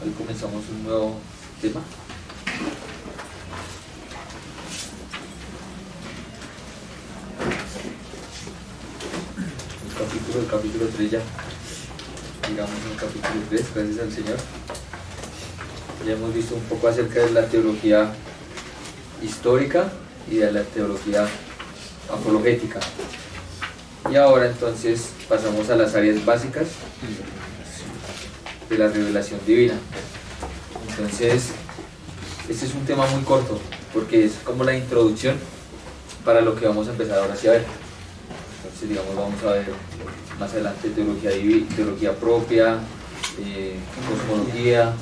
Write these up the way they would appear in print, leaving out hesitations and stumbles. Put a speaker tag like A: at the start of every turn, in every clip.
A: Hoy comenzamos un nuevo tema. El capítulo 3 ya. Digamos en el capítulo 3, gracias al Señor. Ya hemos visto un poco acerca de la teología histórica y de la teología apologética. Y ahora entonces pasamos a las áreas básicas de la revelación divina. Entonces, este es un tema muy corto, porque es como la introducción para lo que vamos a empezar ahora sí a ver. Entonces, digamos, vamos a ver más adelante teología propia, cosmología,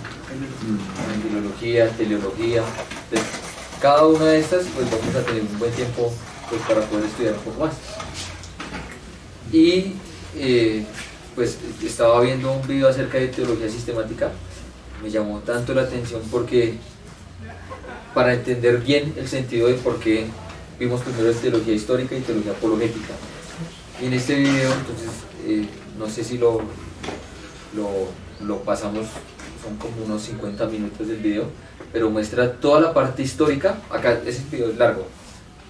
A: filología, teleología. Entonces, cada una de estas, pues vamos a tener un buen tiempo pues, para poder estudiar un poco más. Y pues estaba viendo un video acerca de teología sistemática. Me llamó tanto la atención porque para entender bien el sentido de por qué vimos primero teología histórica y teología apologética. Y en este video, entonces, no sé si lo pasamos, son como unos 50 minutos del video, pero muestra toda la parte histórica. Acá ese video es largo,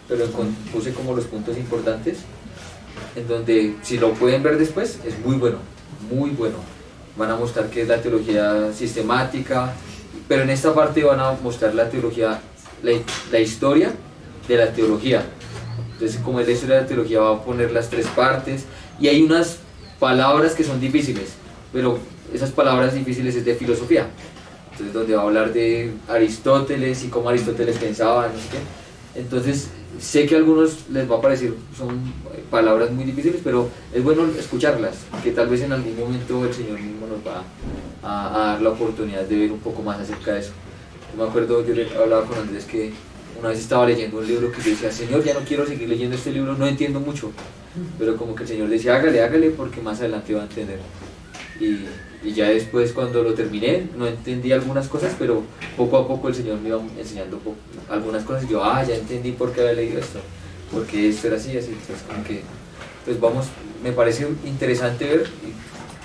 A: pero puse como los puntos importantes, en donde si lo pueden ver después, es muy bueno, muy bueno. Van a mostrar qué es la teología sistemática, pero en esta parte van a mostrar la teología, la historia de la teología. Entonces, como es la historia de la teología, va a poner las tres partes, y hay unas palabras que son difíciles, pero esas palabras difíciles es de filosofía. Entonces, donde va a hablar de Aristóteles y cómo Aristóteles pensaba, no sé qué. Entonces, sé que a algunos les va a parecer son palabras muy difíciles, pero es bueno escucharlas, que tal vez en algún momento el Señor mismo nos va a dar la oportunidad de ver un poco más acerca de eso. Yo me acuerdo, yo le hablaba con Andrés que una vez estaba leyendo un libro que yo decía, Señor, ya no quiero seguir leyendo este libro, no entiendo mucho, pero como que el Señor decía, hágale, porque más adelante va a entender. Y ya después, cuando lo terminé, no entendí algunas cosas, pero poco a poco el Señor me iba enseñando algunas cosas, y yo, ya entendí por qué había leído esto, porque esto era así, entonces como que, pues vamos, me parece interesante ver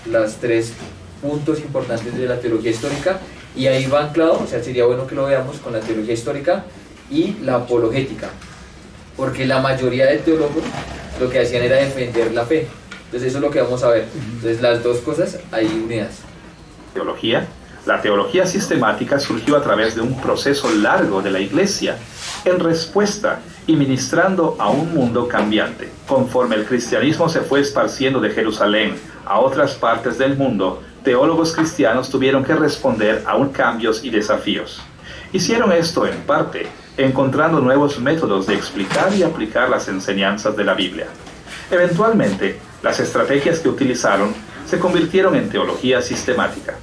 A: las tres puntos importantes de la teología histórica, y ahí va anclado, o sea, sería bueno que lo veamos con la teología histórica y la apologética, porque la mayoría de teólogos lo que hacían era defender la fe. Entonces eso es lo que vamos a ver. Entonces las dos cosas ahí unidas.
B: La teología sistemática surgió a través de un proceso largo de la Iglesia en respuesta y ministrando a un mundo cambiante. Conforme el cristianismo se fue esparciendo de Jerusalén a otras partes del mundo, teólogos cristianos tuvieron que responder a cambios y desafíos. Hicieron esto en parte encontrando nuevos métodos de explicar y aplicar las enseñanzas de la Biblia. Eventualmente, las estrategias que utilizaron se convirtieron en teología sistemática.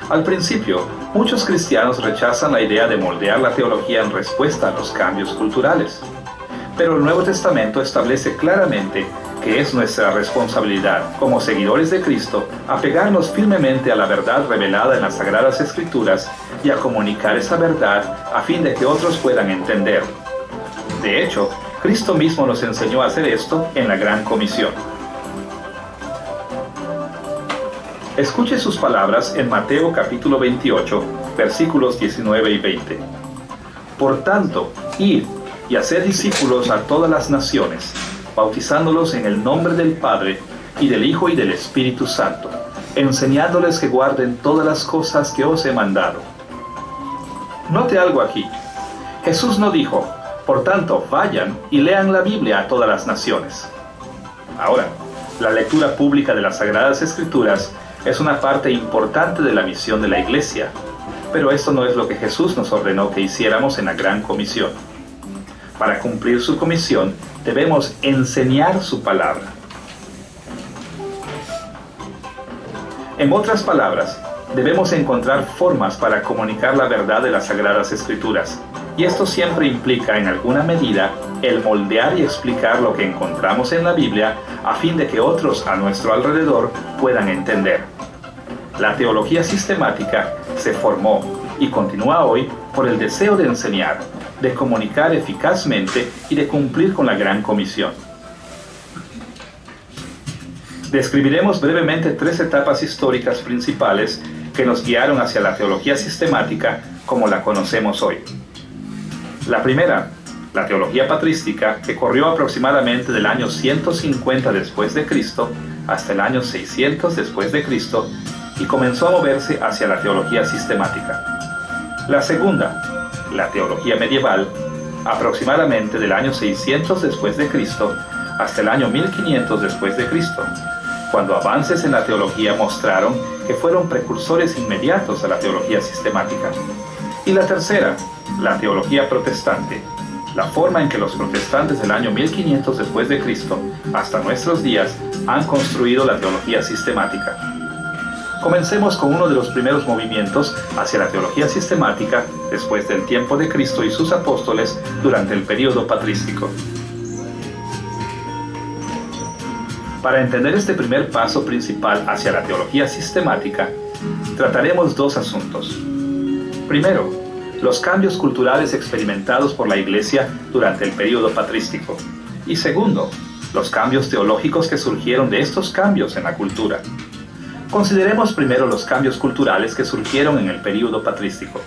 B: Al principio, muchos cristianos rechazan la idea de moldear la teología en respuesta a los cambios culturales. Pero el Nuevo Testamento establece claramente que es nuestra responsabilidad, como seguidores de Cristo, apegarnos firmemente a la verdad revelada en las Sagradas Escrituras y a comunicar esa verdad a fin de que otros puedan entender. De hecho, Cristo mismo nos enseñó a hacer esto en la Gran Comisión. Escuche sus palabras en Mateo capítulo 28, versículos 19 y 20. Por tanto, id y haced discípulos a todas las naciones, bautizándolos en el nombre del Padre, y del Hijo y del Espíritu Santo, enseñándoles que guarden todas las cosas que os he mandado. Note algo aquí. Jesús no dijo, por tanto, vayan y lean la Biblia a todas las naciones. Ahora, la lectura pública de las Sagradas Escrituras es una parte importante de la misión de la Iglesia, pero esto no es lo que Jesús nos ordenó que hiciéramos en la Gran Comisión. Para cumplir su comisión, debemos enseñar su palabra. En otras palabras, debemos encontrar formas para comunicar la verdad de las Sagradas Escrituras, y esto siempre implica, en alguna medida, el moldear y explicar lo que encontramos en la Biblia a fin de que otros a nuestro alrededor puedan entender. La teología sistemática se formó y continúa hoy por el deseo de enseñar, de comunicar eficazmente y de cumplir con la Gran Comisión. Describiremos brevemente 3 etapas históricas principales que nos guiaron hacia la teología sistemática como la conocemos hoy. La primera, la teología patrística, que corrió aproximadamente del año 150 después de Cristo hasta el año 600 después de Cristo y comenzó a moverse hacia la teología sistemática. La segunda, la teología medieval, aproximadamente del año 600 después de Cristo hasta el año 1500 después de Cristo, cuando avances en la teología mostraron que fueron precursores inmediatos a la teología sistemática. Y la tercera, la teología protestante, la forma en que los protestantes del año 1500 después de Cristo hasta nuestros días han construido la teología sistemática. Comencemos con uno de los primeros movimientos hacia la teología sistemática después del tiempo de Cristo y sus apóstoles durante el período patrístico. Para entender este primer paso principal hacia la teología sistemática, trataremos 2 asuntos. Primero, los cambios culturales experimentados por la Iglesia durante el período patrístico. Y segundo, los cambios teológicos que surgieron de estos cambios en la cultura. Consideremos primero los cambios culturales que surgieron en el período patrístico.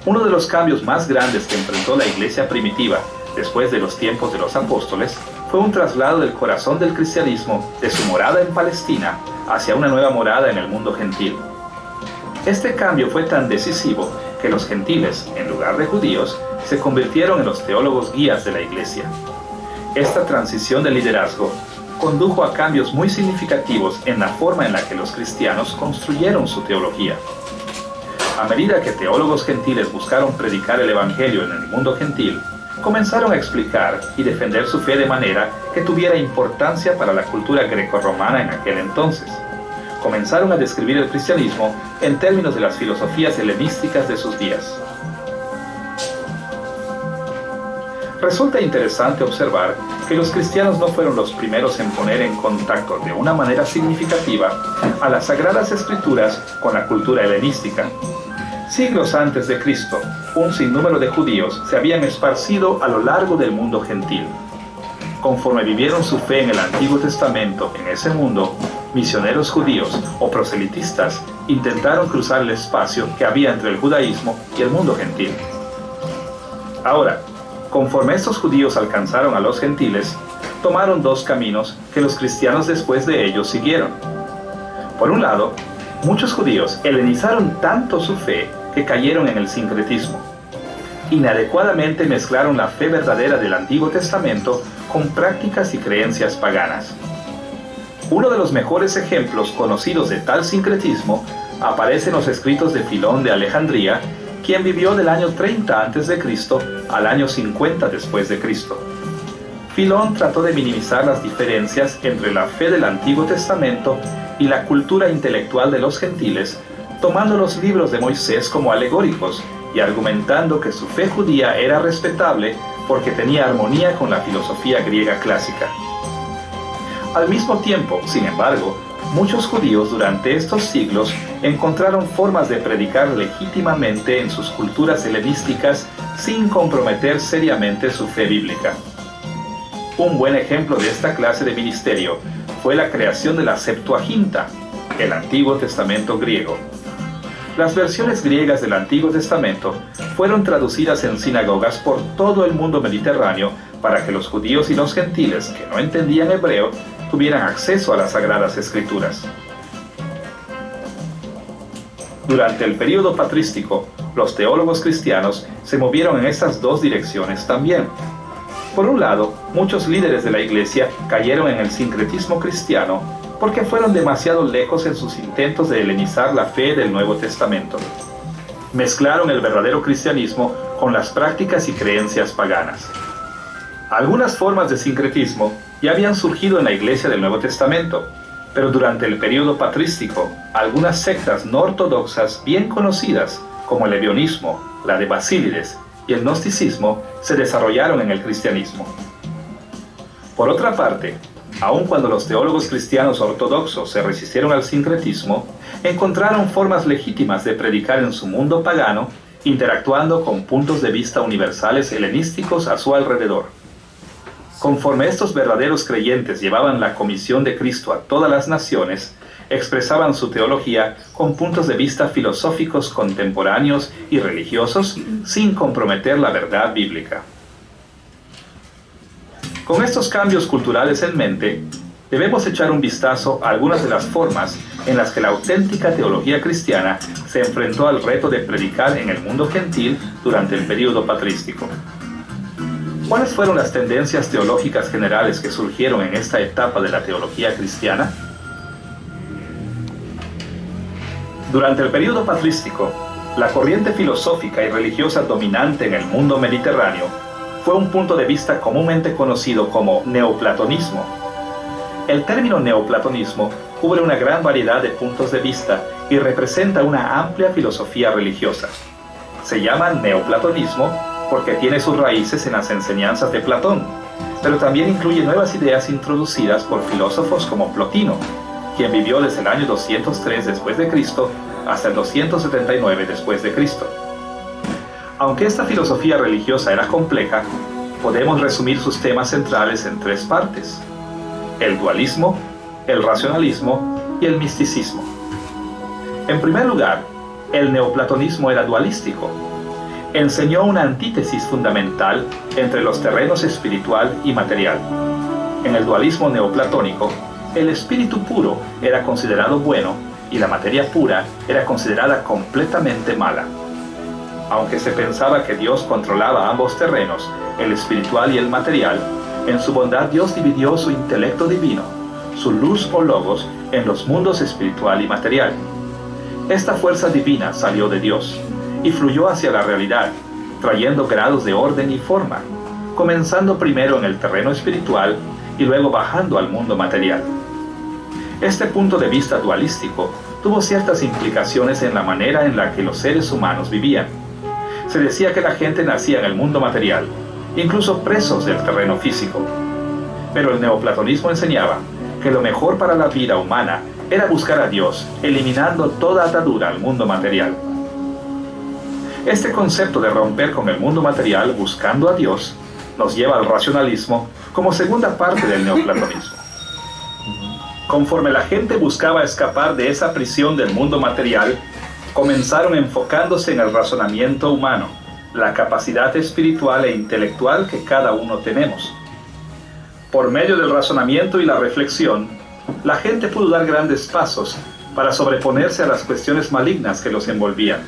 B: Uno de los cambios más grandes que enfrentó la Iglesia primitiva después de los tiempos de los apóstoles fue un traslado del corazón del cristianismo de su morada en Palestina hacia una nueva morada en el mundo gentil. Este cambio fue tan decisivo que los gentiles, en lugar de judíos, se convirtieron en los teólogos guías de la Iglesia. Esta transición de liderazgo condujo a cambios muy significativos en la forma en la que los cristianos construyeron su teología. A medida que teólogos gentiles buscaron predicar el Evangelio en el mundo gentil, comenzaron a explicar y defender su fe de manera que tuviera importancia para la cultura grecorromana en aquel entonces. Comenzaron a describir el cristianismo en términos de las filosofías helenísticas de sus días. Resulta interesante observar que los cristianos no fueron los primeros en poner en contacto de una manera significativa a las Sagradas Escrituras con la cultura helenística. Siglos antes de Cristo, un sinnúmero de judíos se habían esparcido a lo largo del mundo gentil. Conforme vivieron su fe en el Antiguo Testamento en ese mundo, misioneros judíos o proselitistas intentaron cruzar el espacio que había entre el judaísmo y el mundo gentil. Ahora, conforme estos judíos alcanzaron a los gentiles, tomaron 2 caminos que los cristianos después de ellos siguieron. Por un lado, muchos judíos helenizaron tanto su fe que cayeron en el sincretismo. Inadecuadamente mezclaron la fe verdadera del Antiguo Testamento con prácticas y creencias paganas. Uno de los mejores ejemplos conocidos de tal sincretismo aparece en los escritos de Filón de Alejandría, quien vivió del año 30 a.C. al año 50 después de Cristo. Filón trató de minimizar las diferencias entre la fe del Antiguo Testamento y la cultura intelectual de los gentiles, tomando los libros de Moisés como alegóricos y argumentando que su fe judía era respetable porque tenía armonía con la filosofía griega clásica. Al mismo tiempo, sin embargo, muchos judíos durante estos siglos encontraron formas de predicar legítimamente en sus culturas helenísticas sin comprometer seriamente su fe bíblica. Un buen ejemplo de esta clase de ministerio fue la creación de la Septuaginta, el Antiguo Testamento griego. Las versiones griegas del Antiguo Testamento fueron traducidas en sinagogas por todo el mundo mediterráneo para que los judíos y los gentiles que no entendían hebreo tuvieran acceso a las Sagradas Escrituras. Durante el período patrístico, los teólogos cristianos se movieron en estas 2 direcciones también. Por un lado, muchos líderes de la Iglesia cayeron en el sincretismo cristiano porque fueron demasiado lejos en sus intentos de helenizar la fe del Nuevo Testamento. Mezclaron el verdadero cristianismo con las prácticas y creencias paganas. Algunas formas de sincretismo ya habían surgido en la Iglesia del Nuevo Testamento, pero durante el período patrístico, algunas sectas no ortodoxas bien conocidas, como el ebionismo, la de Basílides y el gnosticismo, se desarrollaron en el cristianismo. Por otra parte, aun cuando los teólogos cristianos ortodoxos se resistieron al sincretismo, encontraron formas legítimas de predicar en su mundo pagano, interactuando con puntos de vista universales helenísticos a su alrededor. Conforme estos verdaderos creyentes llevaban la comisión de Cristo a todas las naciones, expresaban su teología con puntos de vista filosóficos contemporáneos y religiosos sin comprometer la verdad bíblica. Con estos cambios culturales en mente, debemos echar un vistazo a algunas de las formas en las que la auténtica teología cristiana se enfrentó al reto de predicar en el mundo gentil durante el período patrístico. ¿Cuáles fueron las tendencias teológicas generales que surgieron en esta etapa de la teología cristiana? Durante el período patrístico, la corriente filosófica y religiosa dominante en el mundo mediterráneo fue un punto de vista comúnmente conocido como neoplatonismo. El término neoplatonismo cubre una gran variedad de puntos de vista y representa una amplia filosofía religiosa. Se llama neoplatonismo porque tiene sus raíces en las enseñanzas de Platón, pero también incluye nuevas ideas introducidas por filósofos como Plotino, quien vivió desde el año 203 después de Cristo hasta el 279 después de Cristo. Aunque esta filosofía religiosa era compleja, podemos resumir sus temas centrales en tres partes: el dualismo, el racionalismo y el misticismo. En primer lugar, el neoplatonismo era dualístico. Enseñó una antítesis fundamental entre los terrenos espiritual y material. En el dualismo neoplatónico, el espíritu puro era considerado bueno y la materia pura era considerada completamente mala. Aunque se pensaba que Dios controlaba ambos terrenos, el espiritual y el material, en su bondad Dios dividió su intelecto divino, su luz o logos, en los mundos espiritual y material. Esta fuerza divina salió de Dios y fluyó hacia la realidad, trayendo grados de orden y forma, comenzando primero en el terreno espiritual y luego bajando al mundo material. Este punto de vista dualístico tuvo ciertas implicaciones en la manera en la que los seres humanos vivían. Se decía que la gente nacía en el mundo material, incluso presos del terreno físico. Pero el neoplatonismo enseñaba que lo mejor para la vida humana era buscar a Dios, eliminando toda atadura al mundo material. Este concepto de romper con el mundo material buscando a Dios nos lleva al racionalismo como segunda parte del neoplatonismo. Conforme la gente buscaba escapar de esa prisión del mundo material, comenzaron enfocándose en el razonamiento humano, la capacidad espiritual e intelectual que cada uno tenemos. Por medio del razonamiento y la reflexión, la gente pudo dar grandes pasos para sobreponerse a las cuestiones malignas que los envolvían.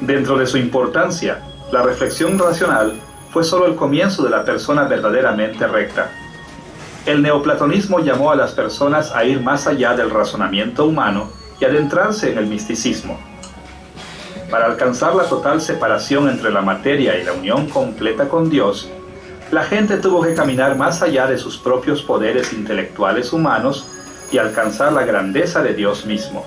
B: Dentro de su importancia, la reflexión racional fue solo el comienzo de la persona verdaderamente recta. El neoplatonismo llamó a las personas a ir más allá del razonamiento humano y adentrarse en el misticismo. Para alcanzar la total separación entre la materia y la unión completa con Dios, la gente tuvo que caminar más allá de sus propios poderes intelectuales humanos y alcanzar la grandeza de Dios mismo.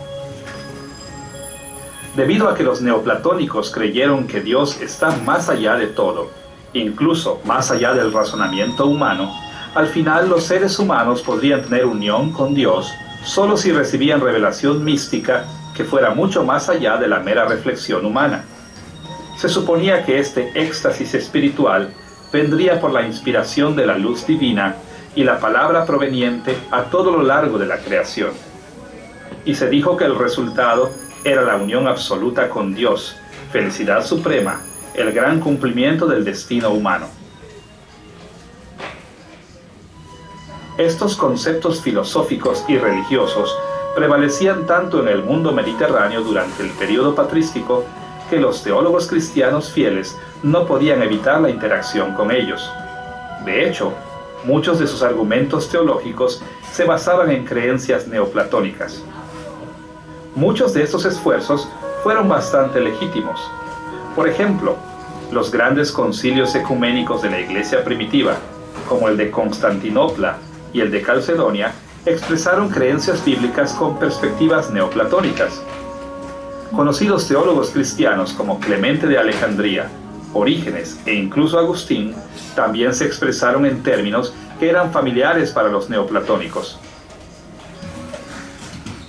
B: Debido a que los neoplatónicos creyeron que Dios está más allá de todo, incluso más allá del razonamiento humano, al final los seres humanos podrían tener unión con Dios solo si recibían revelación mística que fuera mucho más allá de la mera reflexión humana. Se suponía que este éxtasis espiritual vendría por la inspiración de la luz divina y la palabra proveniente a todo lo largo de la creación. Y se dijo que el resultado era la unión absoluta con Dios, felicidad suprema, el gran cumplimiento del destino humano. Estos conceptos filosóficos y religiosos prevalecían tanto en el mundo mediterráneo durante el período patrístico que los teólogos cristianos fieles no podían evitar la interacción con ellos. De hecho, muchos de sus argumentos teológicos se basaban en creencias neoplatónicas. Muchos de estos esfuerzos fueron bastante legítimos. Por ejemplo, los grandes concilios ecuménicos de la Iglesia primitiva, como el de Constantinopla y el de Calcedonia, expresaron creencias bíblicas con perspectivas neoplatónicas. Conocidos teólogos cristianos como Clemente de Alejandría, Orígenes e incluso Agustín también se expresaron en términos que eran familiares para los neoplatónicos.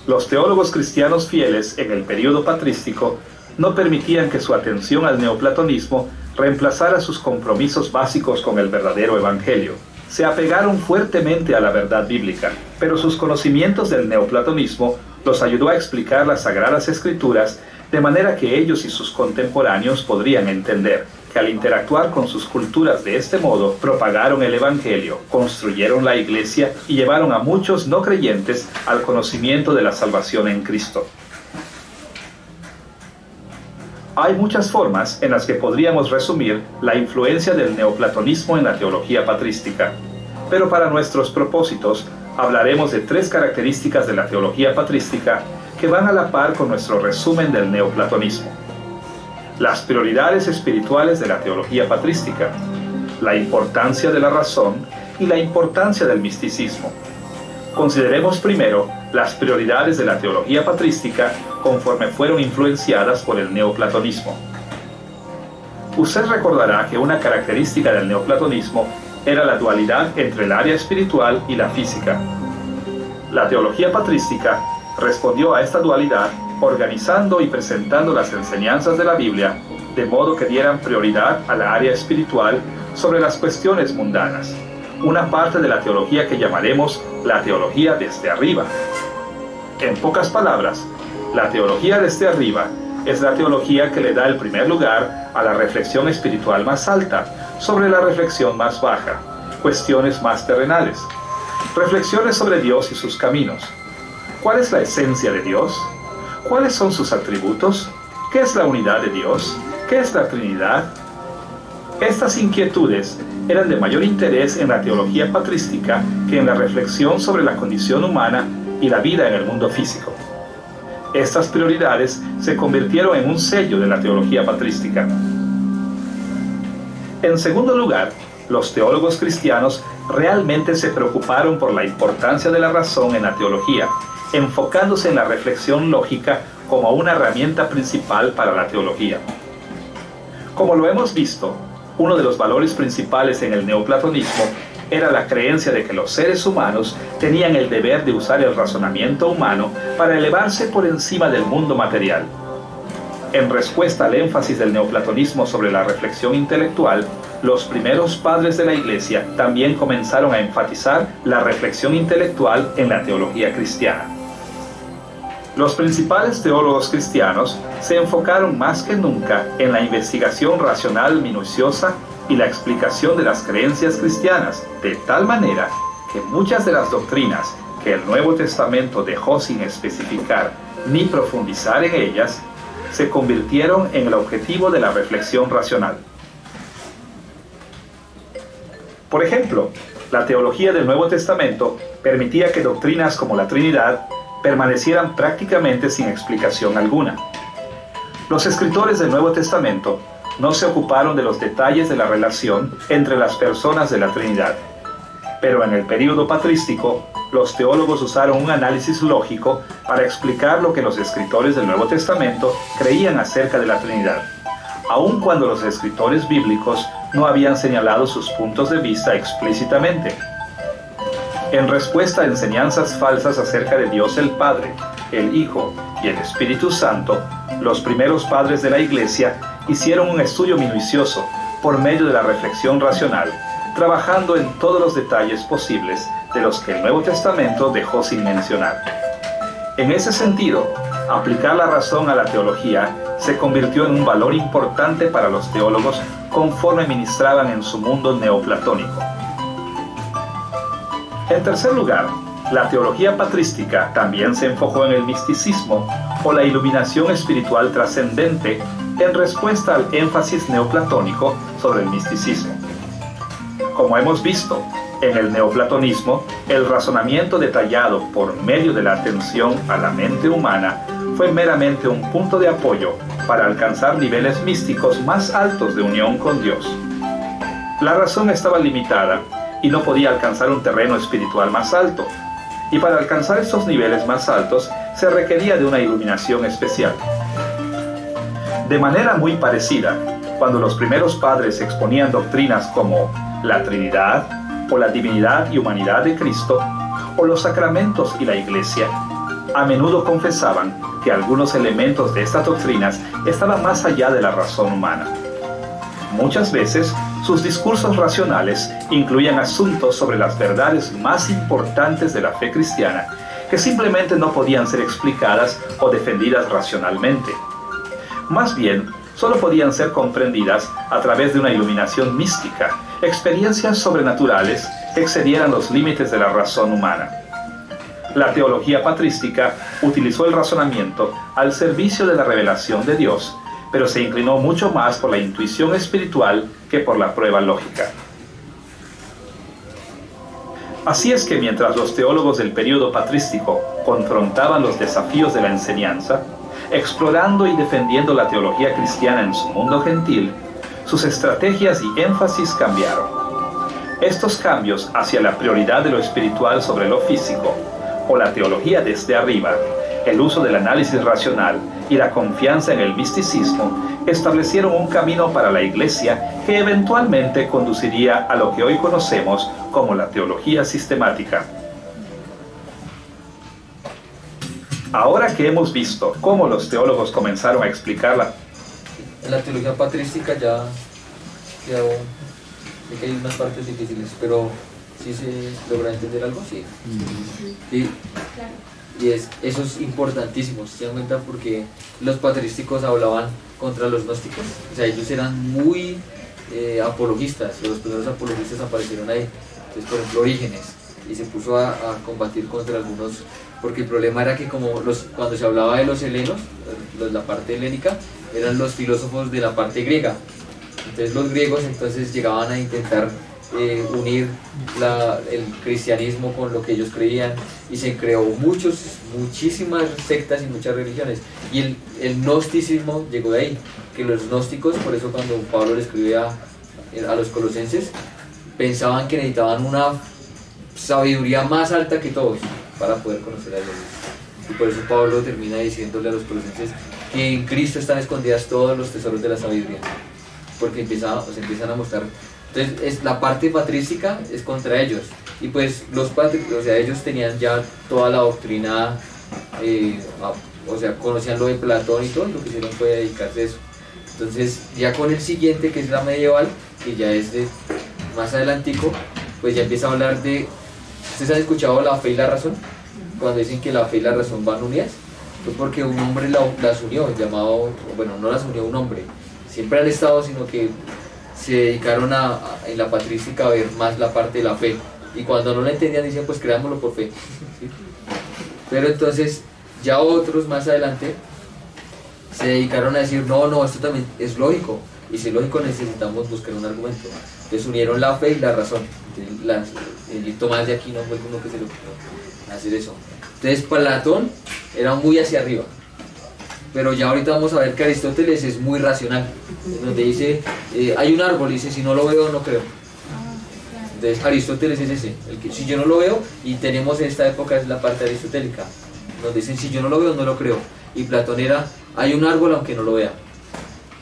B: Los teólogos cristianos fieles en el período patrístico no permitían que su atención al neoplatonismo reemplazara sus compromisos básicos con el verdadero evangelio. Se apegaron fuertemente a la verdad bíblica, pero sus conocimientos del neoplatonismo los ayudó a explicar las Sagradas Escrituras de manera que ellos y sus contemporáneos podrían entender que al interactuar con sus culturas de este modo, propagaron el evangelio, construyeron la iglesia y llevaron a muchos no creyentes al conocimiento de la salvación en Cristo. Hay muchas formas en las que podríamos resumir la influencia del neoplatonismo en la teología patrística, pero para nuestros propósitos hablaremos de 3 características de la teología patrística que van a la par con nuestro resumen del neoplatonismo. Las prioridades espirituales de la teología patrística, la importancia de la razón y la importancia del misticismo. Consideremos primero las prioridades de la teología patrística conforme fueron influenciadas por el neoplatonismo. Usted recordará que una característica del neoplatonismo era la dualidad entre el área espiritual y la física. La teología patrística respondió a esta dualidad organizando y presentando las enseñanzas de la Biblia de modo que dieran prioridad a la área espiritual sobre las cuestiones mundanas, una parte de la teología que llamaremos la teología desde arriba. En pocas palabras, la teología desde arriba es la teología que le da el primer lugar a la reflexión espiritual más alta sobre la reflexión más baja, cuestiones más terrenales, reflexiones sobre Dios y sus caminos. ¿Cuál es la esencia de Dios? ¿Cuáles son sus atributos? ¿Qué es la unidad de Dios? ¿Qué es la Trinidad? Estas inquietudes eran de mayor interés en la teología patrística que en la reflexión sobre la condición humana y la vida en el mundo físico. Estas prioridades se convirtieron en un sello de la teología patrística. En segundo lugar, los teólogos cristianos realmente se preocuparon por la importancia de la razón en la teología, enfocándose en la reflexión lógica como una herramienta principal para la teología. Como lo hemos visto, uno de los valores principales en el neoplatonismo era la creencia de que los seres humanos tenían el deber de usar el razonamiento humano para elevarse por encima del mundo material. En respuesta al énfasis del neoplatonismo sobre la reflexión intelectual, los primeros padres de la Iglesia también comenzaron a enfatizar la reflexión intelectual en la teología cristiana. Los principales teólogos cristianos se enfocaron más que nunca en la investigación racional minuciosa y la explicación de las creencias cristianas, de tal manera que muchas de las doctrinas que el Nuevo Testamento dejó sin especificar ni profundizar en ellas, se convirtieron en el objetivo de la reflexión racional. Por ejemplo, la teología del Nuevo Testamento permitía que doctrinas como la Trinidad permanecieran prácticamente sin explicación alguna. Los escritores del Nuevo Testamento no se ocuparon de los detalles de la relación entre las personas de la Trinidad, pero en el período patrístico, los teólogos usaron un análisis lógico para explicar lo que los escritores del Nuevo Testamento creían acerca de la Trinidad, aun cuando los escritores bíblicos no habían señalado sus puntos de vista explícitamente. En respuesta a enseñanzas falsas acerca de Dios el Padre, el Hijo y el Espíritu Santo, los primeros padres de la Iglesia hicieron un estudio minucioso por medio de la reflexión racional, trabajando en todos los detalles posibles de los que el Nuevo Testamento dejó sin mencionar. En ese sentido, aplicar la razón a la teología se convirtió en un valor importante para los teólogos conforme ministraban en su mundo neoplatónico. En tercer lugar, la teología patrística también se enfocó en el misticismo o la iluminación espiritual trascendente en respuesta al énfasis neoplatónico sobre el misticismo. Como hemos visto, en el neoplatonismo, el razonamiento detallado por medio de la atención a la mente humana fue meramente un punto de apoyo para alcanzar niveles místicos más altos de unión con Dios. La razón estaba limitada y no podía alcanzar un terreno espiritual más alto, y para alcanzar estos niveles más altos se requería de una iluminación especial. De manera muy parecida, cuando los primeros padres exponían doctrinas como la Trinidad, o la divinidad y humanidad de Cristo, o los sacramentos y la Iglesia, a menudo confesaban que algunos elementos de estas doctrinas estaban más allá de la razón humana. Muchas veces, sus discursos racionales incluían asuntos sobre las verdades más importantes de la fe cristiana, que simplemente no podían ser explicadas o defendidas racionalmente. Más bien, solo podían ser comprendidas a través de una iluminación mística, experiencias sobrenaturales que excedieran los límites de la razón humana. La teología patrística utilizó el razonamiento al servicio de la revelación de Dios, pero se inclinó mucho más por la intuición espiritual que por la prueba lógica. Así es que mientras los teólogos del período patrístico confrontaban los desafíos de la enseñanza, explorando y defendiendo la teología cristiana en su mundo gentil, sus estrategias y énfasis cambiaron. Estos cambios hacia la prioridad de lo espiritual sobre lo físico, o la teología desde arriba, el uso del análisis racional y la confianza en el misticismo, establecieron un camino para la Iglesia que eventualmente conduciría a lo que hoy conocemos como la teología sistemática. Ahora que hemos visto cómo los teólogos comenzaron a explicarla,
A: en la teología patrística ya sé que hay unas partes difíciles, pero ¿sí se logra entender algo? Sí. Y eso es importantísimo, ¿se dan cuenta? Porque los patrísticos hablaban contra los gnósticos, o sea, ellos eran muy apologistas, los primeros apologistas aparecieron ahí. Entonces, por ejemplo, Orígenes, y se puso a combatir contra algunos, porque el problema era que cuando se hablaba de los helenos, la parte helénica, eran los filósofos de la parte griega. Entonces los griegos entonces llegaban a intentar unir el cristianismo con lo que ellos creían, y se creó muchísimas sectas y muchas religiones, y el gnosticismo llegó de ahí, que los gnósticos, por eso cuando Pablo le escribe a los colosenses, pensaban que necesitaban una sabiduría más alta que todos para poder conocer a Dios, y por eso Pablo termina diciéndole a los colosenses que en Cristo están escondidas todos los tesoros de la sabiduría, porque empiezan a mostrar. Entonces la parte patrística es contra ellos, y pues ellos tenían ya toda la doctrina, conocían lo de Platón y todo, lo que hicieron fue dedicarse a eso. Entonces ya con el siguiente, que es la medieval, que ya es de más adelantico, pues ya empieza a hablar de, ¿ustedes han escuchado la fe y la razón? Cuando dicen que la fe y la razón van unidas, pues porque un hombre las unió, no las unió un hombre, siempre han estado, sino que se dedicaron en la patrística a ver más la parte de la fe, y cuando no la entendían decían pues creámoslo por fe, ¿sí? Pero entonces ya otros más adelante se dedicaron a decir no, esto también es lógico, y si es lógico necesitamos buscar un argumento. Entonces unieron la fe y la razón. Y Tomás de Aquino fue como que se le ocurrió hacer eso. Entonces Platón era muy hacia arriba, pero ya ahorita vamos a ver que Aristóteles es muy racional, donde dice, hay un árbol, y dice, si no lo veo, no creo. Entonces Aristóteles es ese, el que si yo no lo veo, y tenemos en esta época es la parte aristotélica, donde dicen, si yo no lo veo, no lo creo. Y Platón era, hay un árbol aunque no lo vea,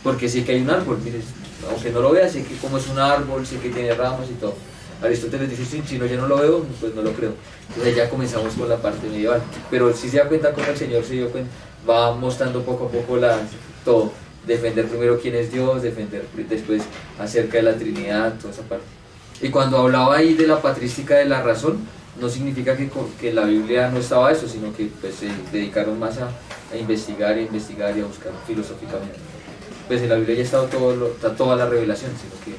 A: porque sé que hay un árbol, mires, aunque no lo vea, sé que como es un árbol, sé que tiene ramas y todo. Aristóteles dice, si no, yo no lo veo, pues no lo creo. Entonces ya comenzamos con la parte medieval, pero si se da cuenta cómo el Señor se dio cuenta, va mostrando poco a poco todo, defender primero quién es Dios, defender después acerca de la Trinidad, toda esa parte. Y cuando hablaba ahí de la patrística de la razón, no significa que en la Biblia no estaba eso, sino que pues, se dedicaron más a investigar y a buscar filosóficamente. Pues en la Biblia ya está toda la revelación, sino que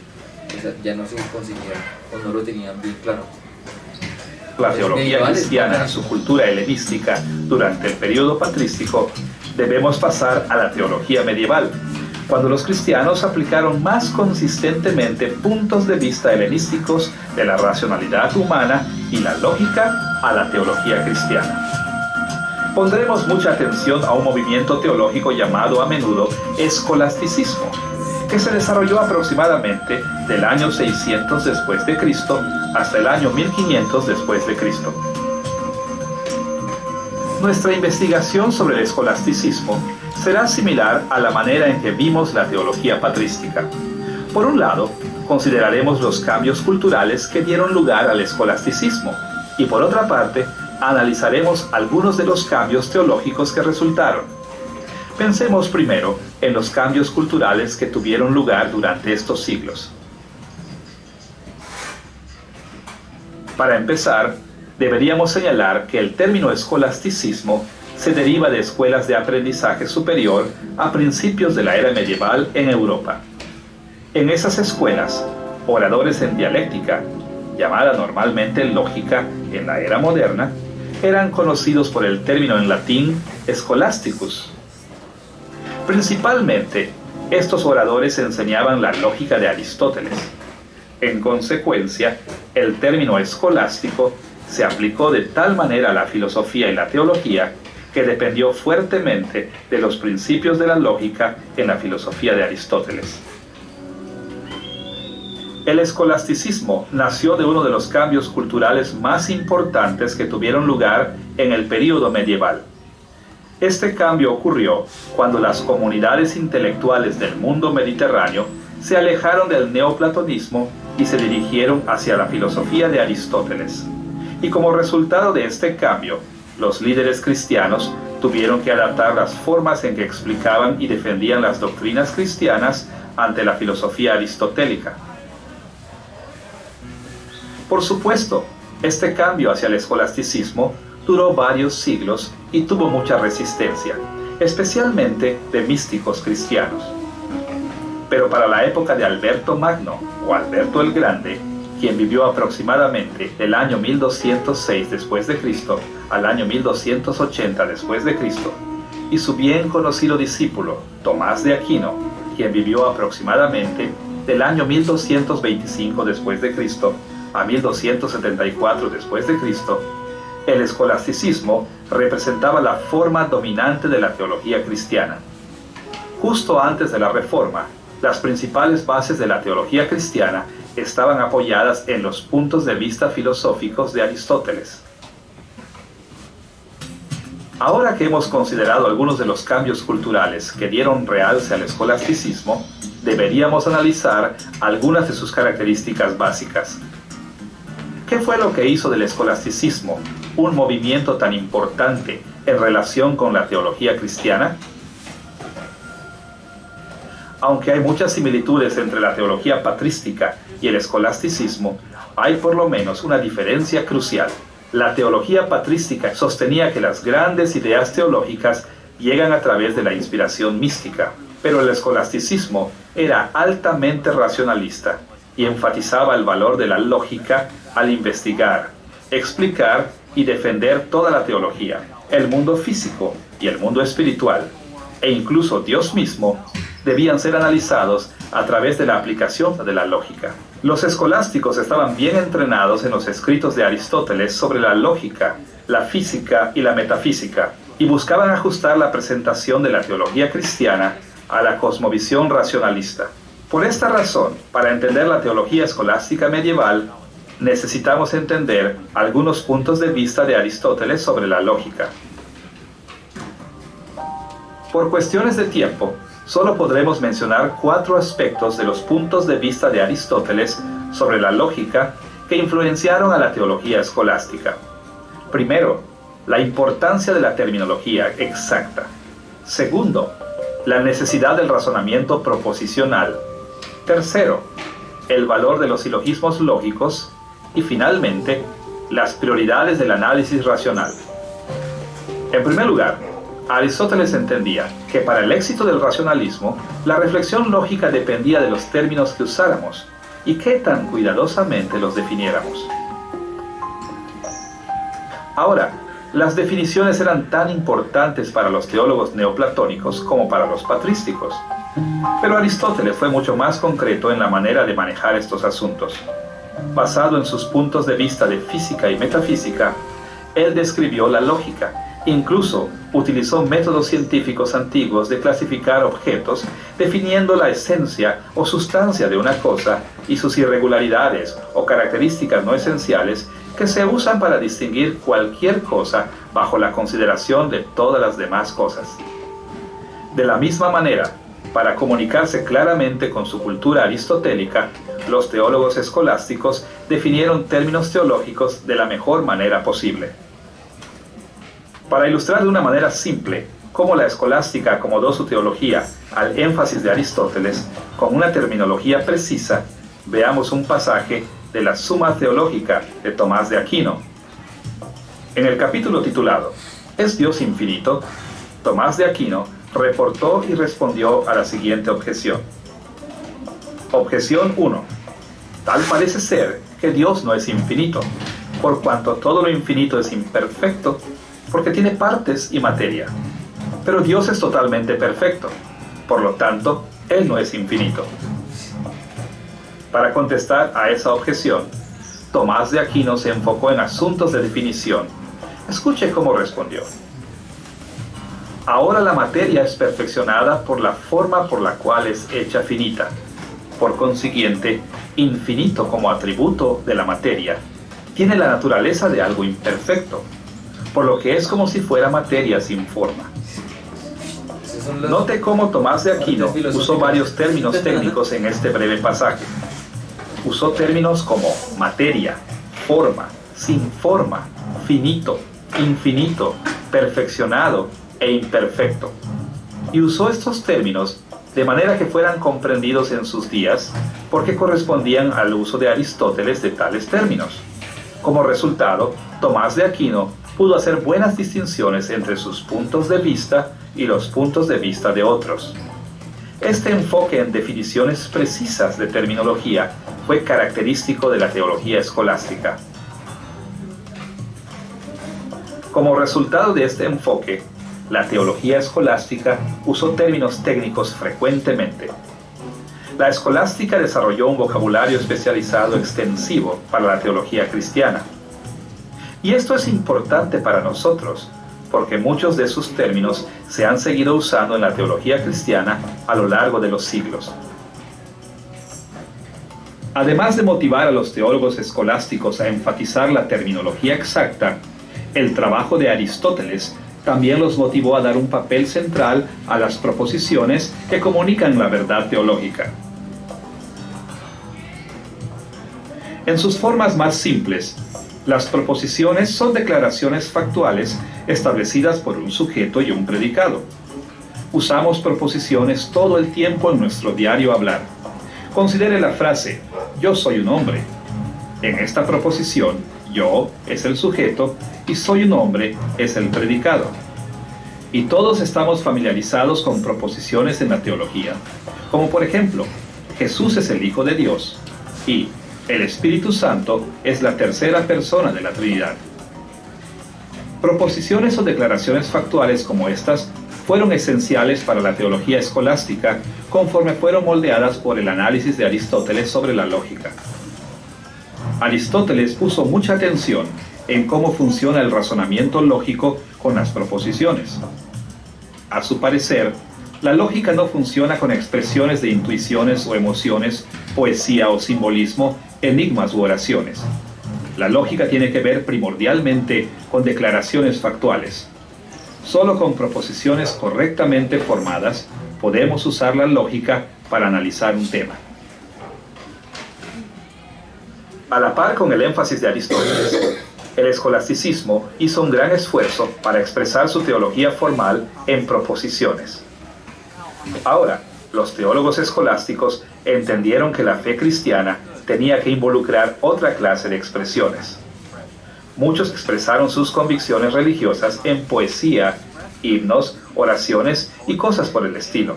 A: ya no se conseguía o no lo tenían bien claro.
B: La teología cristiana, su cultura helenística durante el periodo patrístico, debemos pasar a la teología medieval, cuando los cristianos aplicaron más consistentemente puntos de vista helenísticos de la racionalidad humana y la lógica a la teología cristiana. Pondremos mucha atención a un movimiento teológico llamado a menudo escolasticismo, que se desarrolló aproximadamente del año 600 después de Cristo hasta el año 1500 después de Cristo. Nuestra investigación sobre el escolasticismo será similar a la manera en que vimos la teología patrística. Por un lado, consideraremos los cambios culturales que dieron lugar al escolasticismo, y por otra parte, analizaremos algunos de los cambios teológicos que resultaron. Pensemos primero en los cambios culturales que tuvieron lugar durante estos siglos. Para empezar, deberíamos señalar que el término escolasticismo se deriva de escuelas de aprendizaje superior a principios de la era medieval en Europa. En esas escuelas, oradores en dialéctica, llamada normalmente lógica en la era moderna, eran conocidos por el término en latín scholasticus. Principalmente, estos oradores enseñaban la lógica de Aristóteles. En consecuencia, el término escolástico se aplicó de tal manera a la filosofía y la teología que dependió fuertemente de los principios de la lógica en la filosofía de Aristóteles. El escolasticismo nació de uno de los cambios culturales más importantes que tuvieron lugar en el período medieval. Este cambio ocurrió cuando las comunidades intelectuales del mundo mediterráneo se alejaron del neoplatonismo y se dirigieron hacia la filosofía de Aristóteles. Y como resultado de este cambio, los líderes cristianos tuvieron que adaptar las formas en que explicaban y defendían las doctrinas cristianas ante la filosofía aristotélica. Por supuesto, este cambio hacia el escolasticismo duró varios siglos y tuvo mucha resistencia, especialmente de místicos cristianos. Pero para la época de Alberto Magno o Alberto el Grande, quien vivió aproximadamente del año 1206 después de Cristo al año 1280 después de Cristo, y su bien conocido discípulo Tomás de Aquino, quien vivió aproximadamente del año 1225 después de Cristo a 1274 después de Cristo, el escolasticismo representaba la forma dominante de la teología cristiana. Justo antes de la Reforma, las principales bases de la teología cristiana estaban apoyadas en los puntos de vista filosóficos de Aristóteles. Ahora que hemos considerado algunos de los cambios culturales que dieron realce al escolasticismo, deberíamos analizar algunas de sus características básicas. ¿Qué fue lo que hizo del escolasticismo un movimiento tan importante en relación con la teología cristiana? Aunque hay muchas similitudes entre la teología patrística y el escolasticismo, hay por lo menos una diferencia crucial. La teología patrística sostenía que las grandes ideas teológicas llegan a través de la inspiración mística, pero el escolasticismo era altamente racionalista y enfatizaba el valor de la lógica al investigar, explicar y defender toda la teología, el mundo físico y el mundo espiritual, e incluso Dios mismo, debían ser analizados a través de la aplicación de la lógica. Los escolásticos estaban bien entrenados en los escritos de Aristóteles sobre la lógica, la física y la metafísica, y buscaban ajustar la presentación de la teología cristiana a la cosmovisión racionalista. Por esta razón, para entender la teología escolástica medieval, necesitamos entender algunos puntos de vista de Aristóteles sobre la lógica. Por cuestiones de tiempo, solo podremos mencionar 4 aspectos de los puntos de vista de Aristóteles sobre la lógica que influenciaron a la teología escolástica. Primero, la importancia de la terminología exacta. Segundo, la necesidad del razonamiento proposicional. Tercero, el valor de los silogismos lógicos. Y finalmente, las prioridades del análisis racional. En primer lugar, Aristóteles entendía que para el éxito del racionalismo, la reflexión lógica dependía de los términos que usáramos y qué tan cuidadosamente los definiéramos. Ahora, las definiciones eran tan importantes para los teólogos neoplatónicos como para los patrísticos, pero Aristóteles fue mucho más concreto en la manera de manejar estos asuntos. Basado en sus puntos de vista de física y metafísica, él describió la lógica. Incluso utilizó métodos científicos antiguos de clasificar objetos, definiendo la esencia o sustancia de una cosa y sus irregularidades o características no esenciales que se usan para distinguir cualquier cosa bajo la consideración de todas las demás cosas. De la misma manera, para comunicarse claramente con su cultura aristotélica, los teólogos escolásticos definieron términos teológicos de la mejor manera posible. Para ilustrar de una manera simple, cómo la escolástica acomodó su teología al énfasis de Aristóteles con una terminología precisa, veamos un pasaje de la Suma Teológica de Tomás de Aquino. En el capítulo titulado ¿Es Dios infinito?, Tomás de Aquino reportó y respondió a la siguiente objeción. Objeción 1. Tal parece ser que Dios no es infinito, por cuanto todo lo infinito es imperfecto, porque tiene partes y materia. Pero Dios es totalmente perfecto, por lo tanto, Él no es infinito. Para contestar a esa objeción, Tomás de Aquino se enfocó en asuntos de definición. Escuche cómo respondió. Ahora la materia es perfeccionada por la forma por la cual es hecha finita. Por consiguiente, infinito como atributo de la materia, tiene la naturaleza de algo imperfecto, por lo que es como si fuera materia sin forma. Note cómo Tomás de Aquino usó varios términos técnicos en este breve pasaje. Usó términos como materia, forma, sin forma, finito, infinito, perfeccionado e imperfecto. Y usó estos términos de manera que fueran comprendidos en sus días, porque correspondían al uso de Aristóteles de tales términos. Como resultado, Tomás de Aquino pudo hacer buenas distinciones entre sus puntos de vista y los puntos de vista de otros. Este enfoque en definiciones precisas de terminología fue característico de la teología escolástica. Como resultado de este enfoque, la teología escolástica usó términos técnicos frecuentemente. La escolástica desarrolló un vocabulario especializado extensivo para la teología cristiana. Y esto es importante para nosotros, porque muchos de sus términos se han seguido usando en la teología cristiana a lo largo de los siglos. Además de motivar a los teólogos escolásticos a enfatizar la terminología exacta, el trabajo de Aristóteles también los motivó a dar un papel central a las proposiciones que comunican la verdad teológica. En sus formas más simples, las proposiciones son declaraciones factuales establecidas por un sujeto y un predicado. Usamos proposiciones todo el tiempo en nuestro diario hablar. Considere la frase, yo soy un hombre. En esta proposición, yo es el sujeto y soy un hombre es el predicado. Y todos estamos familiarizados con proposiciones en la teología, como por ejemplo, Jesús es el Hijo de Dios y el Espíritu Santo es la tercera persona de la Trinidad. Proposiciones o declaraciones factuales como estas fueron esenciales para la teología escolástica conforme fueron moldeadas por el análisis de Aristóteles sobre la lógica. Aristóteles puso mucha atención en cómo funciona el razonamiento lógico con las proposiciones. A su parecer, la lógica no funciona con expresiones de intuiciones o emociones, poesía o simbolismo, enigmas u oraciones. La lógica tiene que ver primordialmente con declaraciones factuales. Solo con proposiciones correctamente formadas podemos usar la lógica para analizar un tema. A la par con el énfasis de Aristóteles, el escolasticismo hizo un gran esfuerzo para expresar su teología formal en proposiciones. Ahora, los teólogos escolásticos entendieron que la fe cristiana tenía que involucrar otra clase de expresiones. Muchos expresaron sus convicciones religiosas en poesía, himnos, oraciones y cosas por el estilo.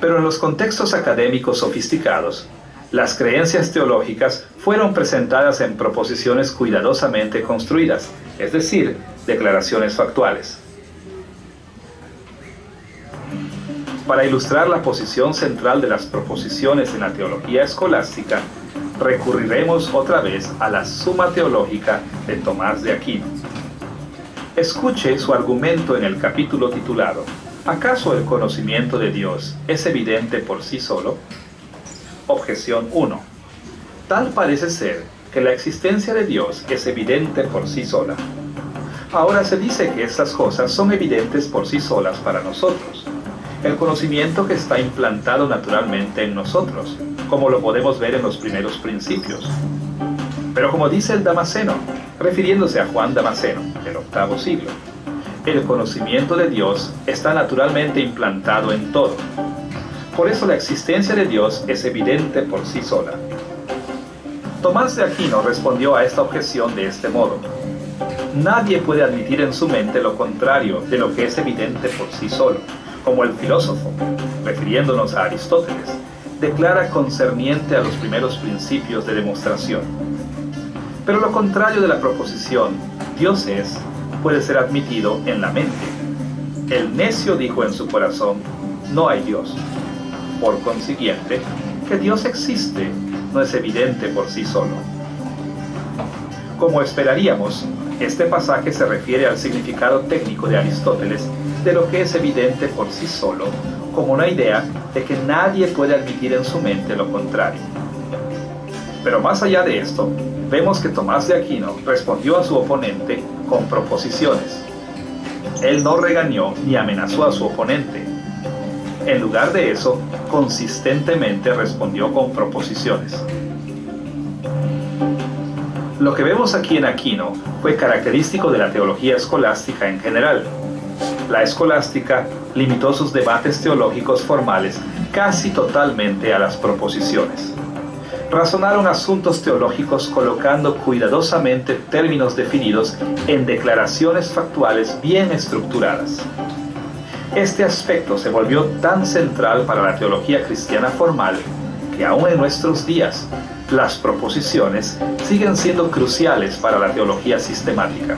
B: Pero en los contextos académicos sofisticados, las creencias teológicas fueron presentadas en proposiciones cuidadosamente construidas, es decir, declaraciones factuales. Para ilustrar la posición central de las proposiciones en la teología escolástica, recurriremos otra vez a la Suma Teológica de Tomás de Aquino. Escuche su argumento en el capítulo titulado ¿Acaso el conocimiento de Dios es evidente por sí solo? Objeción 1. Tal parece ser que la existencia de Dios es evidente por sí sola. Ahora se dice que estas cosas son evidentes por sí solas para nosotros. El conocimiento que está implantado naturalmente en nosotros, como lo podemos ver en los primeros principios. Pero como dice el Damasceno, refiriéndose a Juan Damasceno, del VIII siglo, el conocimiento de Dios está naturalmente implantado en todo. Por eso la existencia de Dios es evidente por sí sola. Tomás de Aquino respondió a esta objeción de este modo: nadie puede admitir en su mente lo contrario de lo que es evidente por sí solo, como el filósofo, refiriéndonos a Aristóteles, declara concerniente a los primeros principios de demostración. Pero lo contrario de la proposición Dios es, puede ser admitido en la mente. El necio dijo en su corazón: no hay Dios. Por consiguiente, que Dios existe no es evidente por sí solo. Como esperaríamos, este pasaje se refiere al significado técnico de Aristóteles de lo que es evidente por sí solo, como una idea de que nadie puede admitir en su mente lo contrario. Pero más allá de esto, vemos que Tomás de Aquino respondió a su oponente con proposiciones. Él no regañó ni amenazó a su oponente. En lugar de eso, consistentemente respondió con proposiciones. Lo que vemos aquí en Aquino fue característico de la teología escolástica en general. La escolástica limitó sus debates teológicos formales casi totalmente a las proposiciones. Razonaron asuntos teológicos colocando cuidadosamente términos definidos en declaraciones factuales bien estructuradas. Este aspecto se volvió tan central para la teología cristiana formal que aún en nuestros días las proposiciones siguen siendo cruciales para la teología sistemática.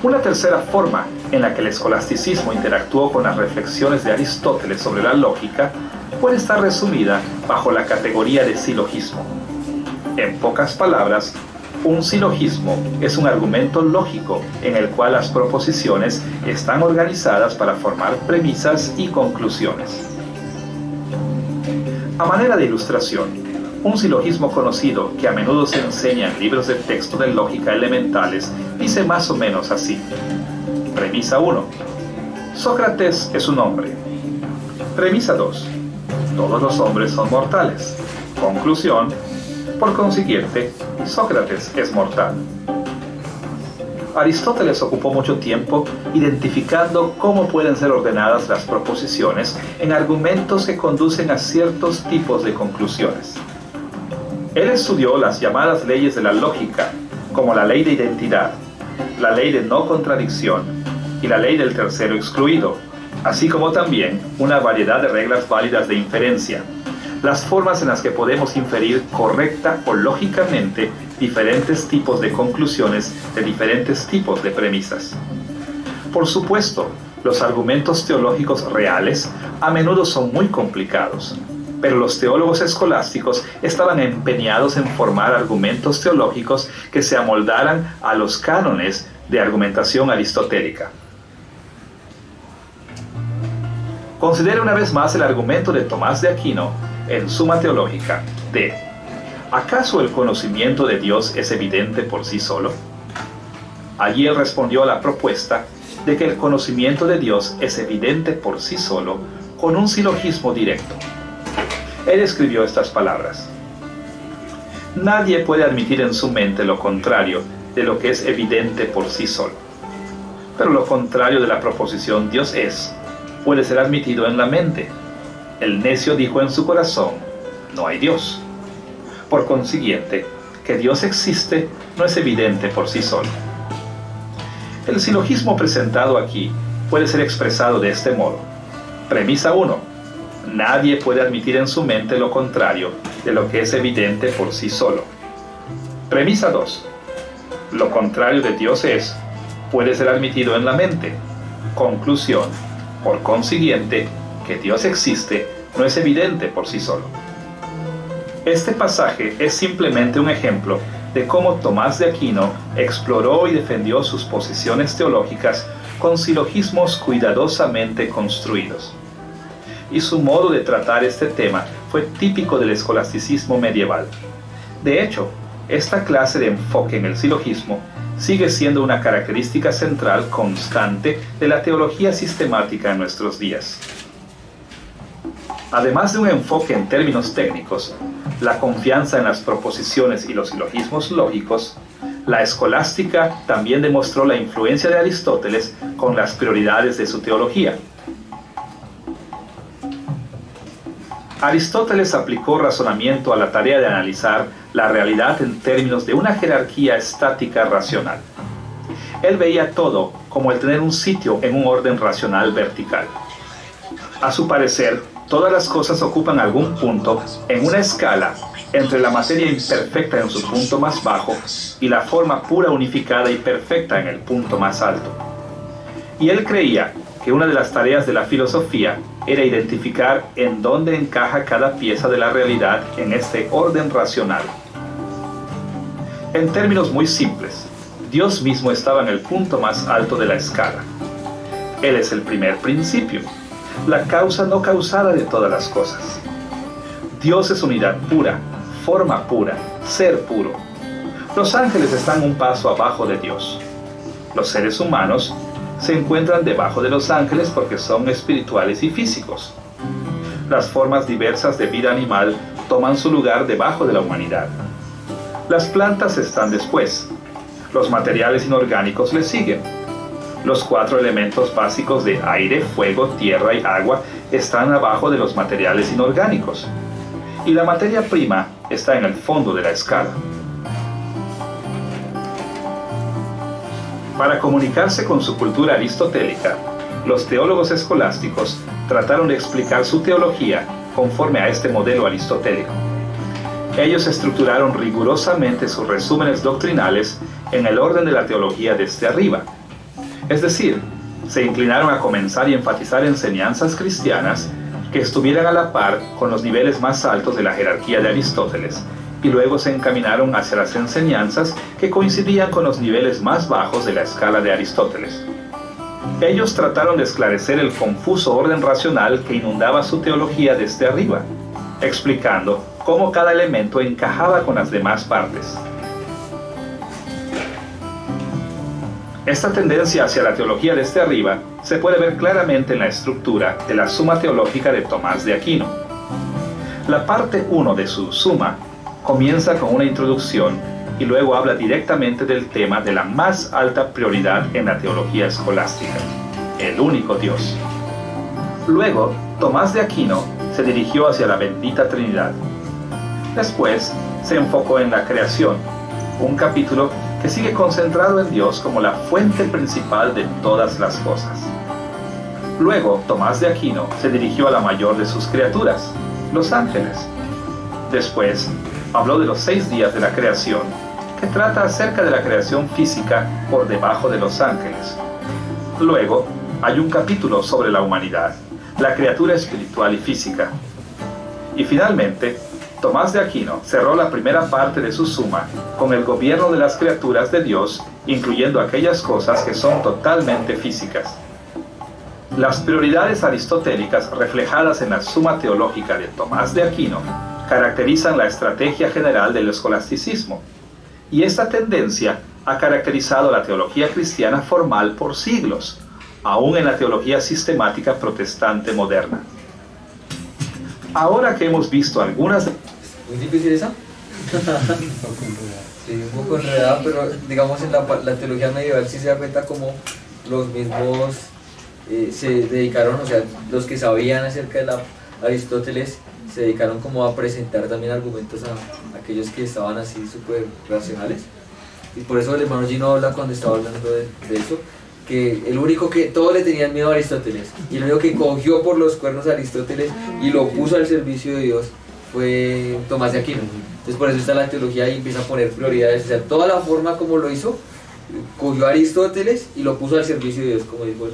B: Una tercera forma en la que el escolasticismo interactuó con las reflexiones de Aristóteles sobre la lógica puede estar resumida bajo la categoría de silogismo. En pocas palabras, un silogismo es un argumento lógico en el cual las proposiciones están organizadas para formar premisas y conclusiones. A manera de ilustración, un silogismo conocido que a menudo se enseña en libros de texto de lógica elementales dice más o menos así. Premisa 1. Sócrates es un hombre. Premisa 2. Todos los hombres son mortales. Conclusión. Por consiguiente, Sócrates es mortal. Aristóteles ocupó mucho tiempo identificando cómo pueden ser ordenadas las proposiciones en argumentos que conducen a ciertos tipos de conclusiones. Él estudió las llamadas leyes de la lógica, como la ley de identidad, la ley de no contradicción y la ley del tercero excluido, así como también una variedad de reglas válidas de inferencia, las formas en las que podemos inferir correcta o lógicamente diferentes tipos de conclusiones de diferentes tipos de premisas. Por supuesto, los argumentos teológicos reales a menudo son muy complicados, pero los teólogos escolásticos estaban empeñados en formar argumentos teológicos que se amoldaran a los cánones de argumentación aristotélica. Considere una vez más el argumento de Tomás de Aquino en Suma Teológica de: ¿acaso el conocimiento de Dios es evidente por sí solo? Allí él respondió a la propuesta de que el conocimiento de Dios es evidente por sí solo con un silogismo directo. Él escribió estas palabras: nadie puede admitir en su mente lo contrario de lo que es evidente por sí solo. Pero lo contrario de la proposición Dios es, puede ser admitido en la mente. El necio dijo en su corazón: no hay Dios. Por consiguiente, que Dios existe no es evidente por sí solo. El silogismo presentado aquí puede ser expresado de este modo. Premisa 1. Nadie puede admitir en su mente lo contrario de lo que es evidente por sí solo. Premisa 2. Lo contrario de Dios es, puede ser admitido en la mente. Conclusión. Por consiguiente, que Dios existe no es evidente por sí solo. Este pasaje es simplemente un ejemplo de cómo Tomás de Aquino exploró y defendió sus posiciones teológicas con silogismos cuidadosamente construidos. Y su modo de tratar este tema fue típico del escolasticismo medieval. De hecho, esta clase de enfoque en el silogismo sigue siendo una característica central constante de la teología sistemática en nuestros días. Además de un enfoque en términos técnicos, la confianza en las proposiciones y los silogismos lógicos, La escolástica también demostró la influencia de Aristóteles con las prioridades de su teología. Aristóteles aplicó razonamiento a la tarea de analizar la realidad en términos de una jerarquía estática racional. Él veía todo como el tener un sitio en un orden racional vertical. A su parecer, todas las cosas ocupan algún punto en una escala entre la materia imperfecta en su punto más bajo y la forma pura, unificada y perfecta en el punto más alto. Y él creía que una de las tareas de la filosofía era identificar en dónde encaja cada pieza de la realidad en este orden racional. En términos muy simples, Dios mismo estaba en el punto más alto de la escala. Él es el primer principio, la causa no causada de todas las cosas. Dios es unidad pura, forma pura, ser puro. Los ángeles están un paso abajo de Dios. Los seres humanos se encuentran debajo de los ángeles porque son espirituales y físicos. Las formas diversas de vida animal toman su lugar debajo de la humanidad. Las plantas están después. Los materiales inorgánicos le siguen. Los 4 elementos básicos de aire, fuego, tierra y agua están abajo de los materiales inorgánicos. Y la materia prima está en el fondo de la escala. Para comunicarse con su cultura aristotélica, los teólogos escolásticos trataron de explicar su teología conforme a este modelo aristotélico. Ellos estructuraron rigurosamente sus resúmenes doctrinales en el orden de la teología desde arriba. Es decir, se inclinaron a comenzar y enfatizar enseñanzas cristianas que estuvieran a la par con los niveles más altos de la jerarquía de Aristóteles, y luego se encaminaron hacia las enseñanzas que coincidían con los niveles más bajos de la escala de Aristóteles. Ellos trataron de esclarecer el confuso orden racional que inundaba su teología desde arriba, explicando cómo cada elemento encajaba con las demás partes. Esta tendencia hacia la teología desde arriba se puede ver claramente en la estructura de la Suma Teológica de Tomás de Aquino. La parte 1 de su Suma comienza con una introducción y luego habla directamente del tema de la más alta prioridad en la teología escolástica, el único Dios. Luego, Tomás de Aquino se dirigió hacia la bendita Trinidad. Después, se enfocó en la creación, un capítulo que sigue concentrado en Dios como la fuente principal de todas las cosas. Luego, Tomás de Aquino se dirigió a la mayor de sus criaturas, los ángeles. Después, habló de los 6 días de la creación, que trata acerca de la creación física por debajo de los ángeles. Luego, hay un capítulo sobre la humanidad, la criatura espiritual y física. Y finalmente, Tomás de Aquino cerró la primera parte de su Suma con el gobierno de las criaturas de Dios, incluyendo aquellas cosas que son totalmente físicas. Las prioridades aristotélicas reflejadas en la Suma Teológica de Tomás de Aquino caracterizan la estrategia general del escolasticismo, y esta tendencia ha caracterizado la teología cristiana formal por siglos, aún en la teología sistemática protestante moderna. Ahora que hemos visto algunas...
A: ¿Muy difícil esa? Sí, un poco enredada, pero digamos en la teología medieval sí se da cuenta como los mismos se dedicaron, o sea, los que sabían acerca de Aristóteles se dedicaron como a presentar también argumentos a aquellos que estaban así súper racionales. Y por eso el hermano Gino habla cuando estaba hablando de eso, que el único que todos le tenían miedo a Aristóteles, y el único que cogió por los cuernos a Aristóteles y lo puso al servicio de Dios fue Tomás de Aquino. Entonces por eso está la teología y empieza a poner prioridades, o sea, toda la forma como lo hizo, cogió a Aristóteles y lo puso al servicio de Dios, como dijo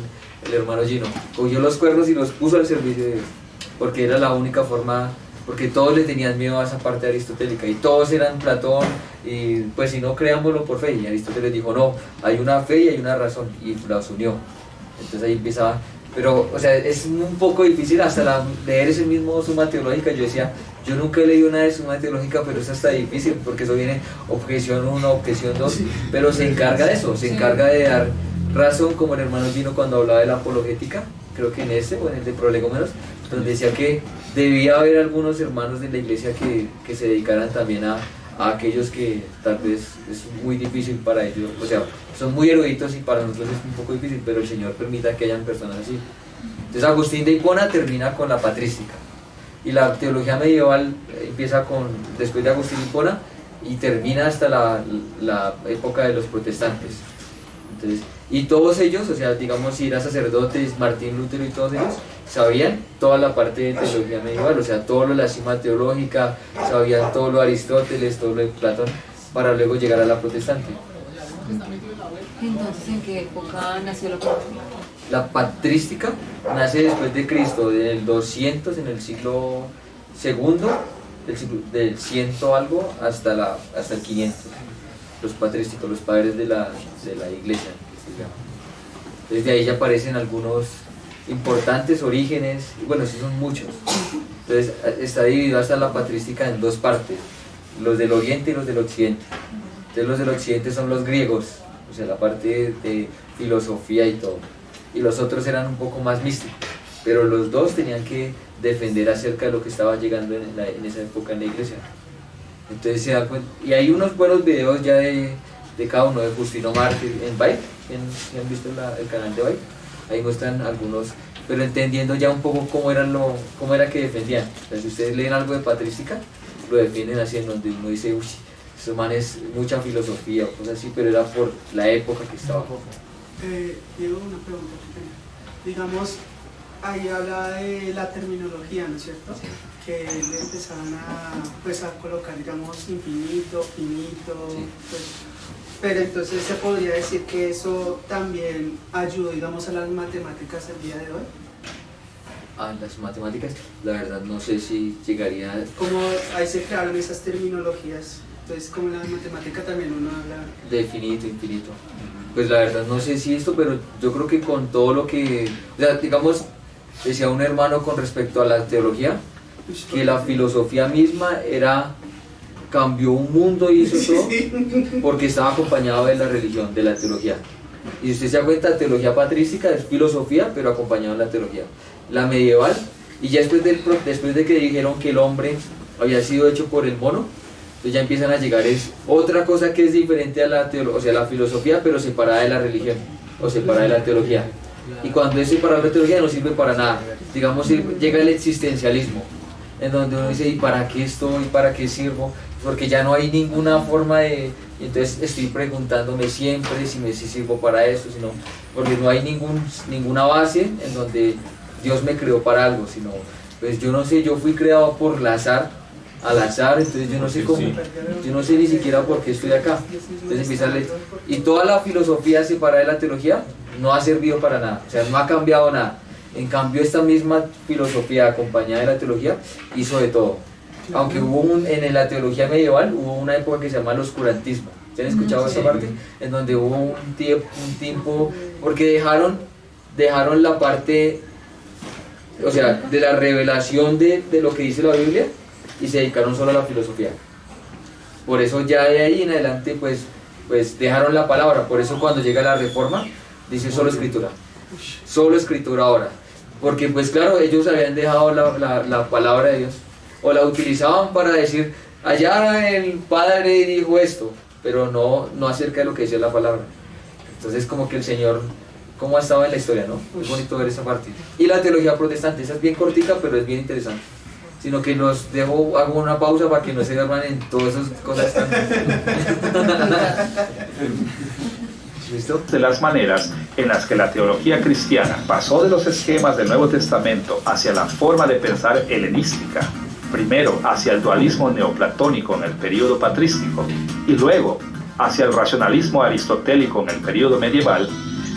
A: el hermano Gino, cogió los cuernos y los puso al servicio de Dios, porque era la única forma, porque todos le tenían miedo a esa parte aristotélica y todos eran Platón, y pues si no, creámoslo por fe, y Aristóteles dijo no, hay una fe y hay una razón, y las unió. Entonces ahí empezaba, pero o sea, es un poco difícil hasta leer ese mismo Suma Teológica. Yo decía, yo nunca he leído nada de Suma Teológica, pero eso está difícil porque eso viene objeción 1, objeción 2, pero se encarga de eso, se encarga de dar razón, como el hermano Gino cuando hablaba de la apologética, creo que en ese o en el de Prolegómenos, donde decía que debía haber algunos hermanos de la iglesia que se dedicaran también a a aquellos que tal vez es muy difícil para ellos, o sea, son muy eruditos y para nosotros es un poco difícil, pero el Señor permita que hayan personas así. Entonces Agustín de Hipona termina con la patrística, y la teología medieval empieza después de Agustín de Hipona y termina hasta la época de los protestantes. Entonces, y todos ellos, o sea, digamos, si eran sacerdotes, Martín Lutero y todos ellos, sabían toda la parte de teología medieval, o sea, todo lo de la Sima Teológica, sabían todo lo de Aristóteles, todo lo de Platón, para luego llegar a la protestante.
C: Entonces, ¿en qué época nació la patrística?
A: La patrística nace después de Cristo, del 200, en el siglo segundo, del 100 algo hasta el 500. Los patrísticos, los padres de la iglesia. Desde ahí ya aparecen algunos importantes orígenes, y bueno, sí son muchos. Entonces está dividido hasta la patrística en dos partes, los del oriente y los del occidente. Entonces los del occidente son los griegos, o sea, la parte de filosofía y todo, y los otros eran un poco más místicos, pero los dos tenían que defender acerca de lo que estaba llegando en esa época en la iglesia. Entonces se da cuenta, y hay unos buenos videos ya de cada uno, de Justino Mártir en Byte, ¿sí han visto el canal de Byte? Ahí muestran algunos, pero entendiendo ya un poco cómo era que defendían. O sea, si ustedes leen algo de patrística, lo defienden así, en donde uno dice, uy, eso man es mucha filosofía o cosas así, pero era por la época que estaba.
D: Diego, una pregunta pequeña. Digamos, ahí habla de la terminología, ¿no es cierto?
A: Sí.
D: Que le empezaban a colocar, digamos, infinito, finito,
A: Sí.
D: pues, pero entonces se podría decir que eso también ayudó, digamos, a las matemáticas el día de hoy.
A: Las matemáticas, la verdad no sé si llegaría a...
D: Como ahí se crearon esas terminologías, entonces como en la matemática también uno habla...
A: de finito, infinito. Pues la verdad no sé si esto, pero yo creo que con todo lo que, o sea, digamos, decía un hermano con respecto a la teología, que la filosofía misma cambió un mundo y hizo todo, porque estaba acompañado de la religión, de la teología. Y si usted se da cuenta, teología patrística es filosofía, pero acompañado de la teología. La medieval, y ya después de que dijeron que el hombre había sido hecho por el mono, entonces ya empiezan a llegar, es otra cosa que es diferente a la teología, o sea, la filosofía, pero separada de la religión, o separada de la teología. Y cuando es separada de la teología no sirve para nada. Digamos, llega el existencialismo, en donde uno dice, ¿y para qué estoy? ¿Para qué sirvo? Porque ya no hay ninguna forma de... Entonces estoy preguntándome siempre si sirvo para eso, sino, porque no hay ninguna base en donde Dios me creó para algo, sino, pues yo no sé, yo fui creado por al azar, entonces yo no sé cómo, yo no sé ni siquiera por qué estoy acá. Entonces empieza a leer. Y toda la filosofía separada de la teología no ha servido para nada, o sea, no ha cambiado nada. En cambio, esta misma filosofía acompañada de la teología hizo de todo. Aunque en la teología medieval hubo una época que se llama el oscurantismo. ¿Se han escuchado esta parte? En donde hubo un tiempo, porque dejaron la parte, o sea, de la revelación de lo que dice la Biblia, y se dedicaron solo a la filosofía. Por eso ya de ahí en adelante pues dejaron la palabra. Por eso cuando llega la Reforma dice solo escritura ahora, porque pues claro, ellos habían dejado la palabra de Dios, o la utilizaban para decir allá el Padre dijo esto, pero no acerca de lo que decía la palabra. Entonces como que el Señor, cómo ha estado en la historia, ¿no? Muy bonito ver esa parte. Y la teología protestante, esa es bien cortica, pero es bien interesante. Sino que hago una pausa para que no se duerman en todas esas cosas tan...
B: ¿Listo? De las maneras en las que la teología cristiana pasó de los esquemas del Nuevo Testamento hacia la forma de pensar helenística, primero hacia el dualismo neoplatónico en el período patrístico y luego hacia el racionalismo aristotélico en el período medieval,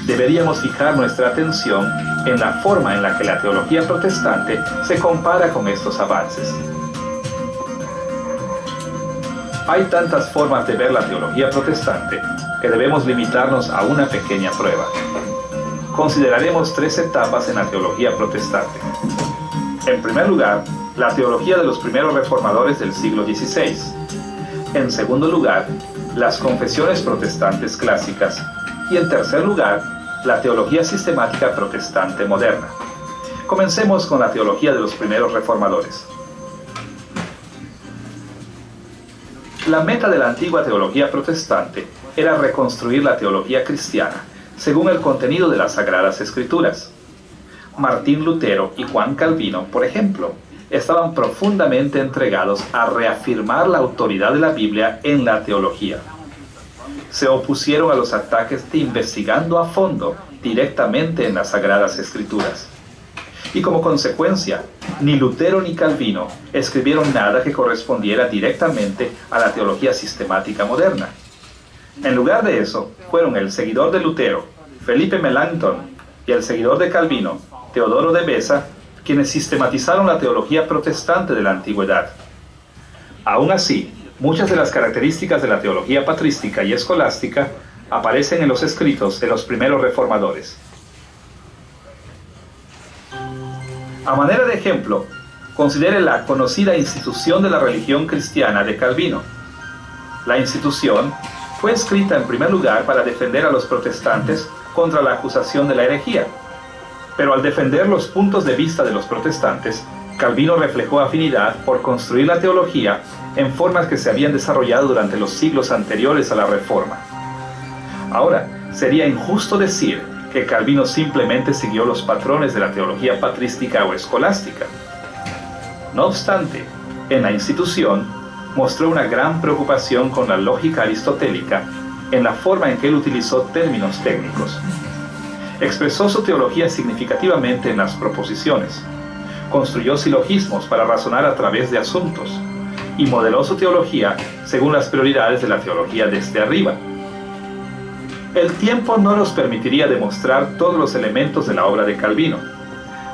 B: deberíamos fijar nuestra atención en la forma en la que la teología protestante se compara con estos avances. Hay tantas formas de ver la teología protestante que debemos limitarnos a una pequeña prueba. Consideraremos 3 etapas en la teología protestante. En primer lugar, la teología de los primeros reformadores del siglo XVI. En segundo lugar, las confesiones protestantes clásicas. Y en tercer lugar, la teología sistemática protestante moderna. Comencemos con la teología de los primeros reformadores. La meta de la antigua teología protestante era reconstruir la teología cristiana según el contenido de las Sagradas Escrituras. Martín Lutero y Juan Calvino, por ejemplo, estaban profundamente entregados a reafirmar la autoridad de la Biblia en la teología. Se opusieron a los ataques de investigando a fondo directamente en las Sagradas Escrituras. Y como consecuencia, ni Lutero ni Calvino escribieron nada que correspondiera directamente a la teología sistemática moderna. En lugar de eso, fueron el seguidor de Lutero, Felipe Melanchthon, y el seguidor de Calvino, Teodoro de Beza, quienes sistematizaron la teología protestante de la antigüedad. Aún así, muchas de las características de la teología patrística y escolástica aparecen en los escritos de los primeros reformadores. A manera de ejemplo, considere la conocida Institución de la Religión Cristiana de Calvino. La Institución fue escrita en primer lugar para defender a los protestantes contra la acusación de la herejía. Pero al defender los puntos de vista de los protestantes, Calvino reflejó afinidad por construir la teología en formas que se habían desarrollado durante los siglos anteriores a la Reforma. Ahora, sería injusto decir que Calvino simplemente siguió los patrones de la teología patrística o escolástica. No obstante, en la Institución mostró una gran preocupación con la lógica aristotélica en la forma en que él utilizó términos técnicos. Expresó su teología significativamente en las proposiciones, construyó silogismos para razonar a través de asuntos, y modeló su teología según las prioridades de la teología desde arriba. El tiempo no nos permitiría demostrar todos los elementos de la obra de Calvino,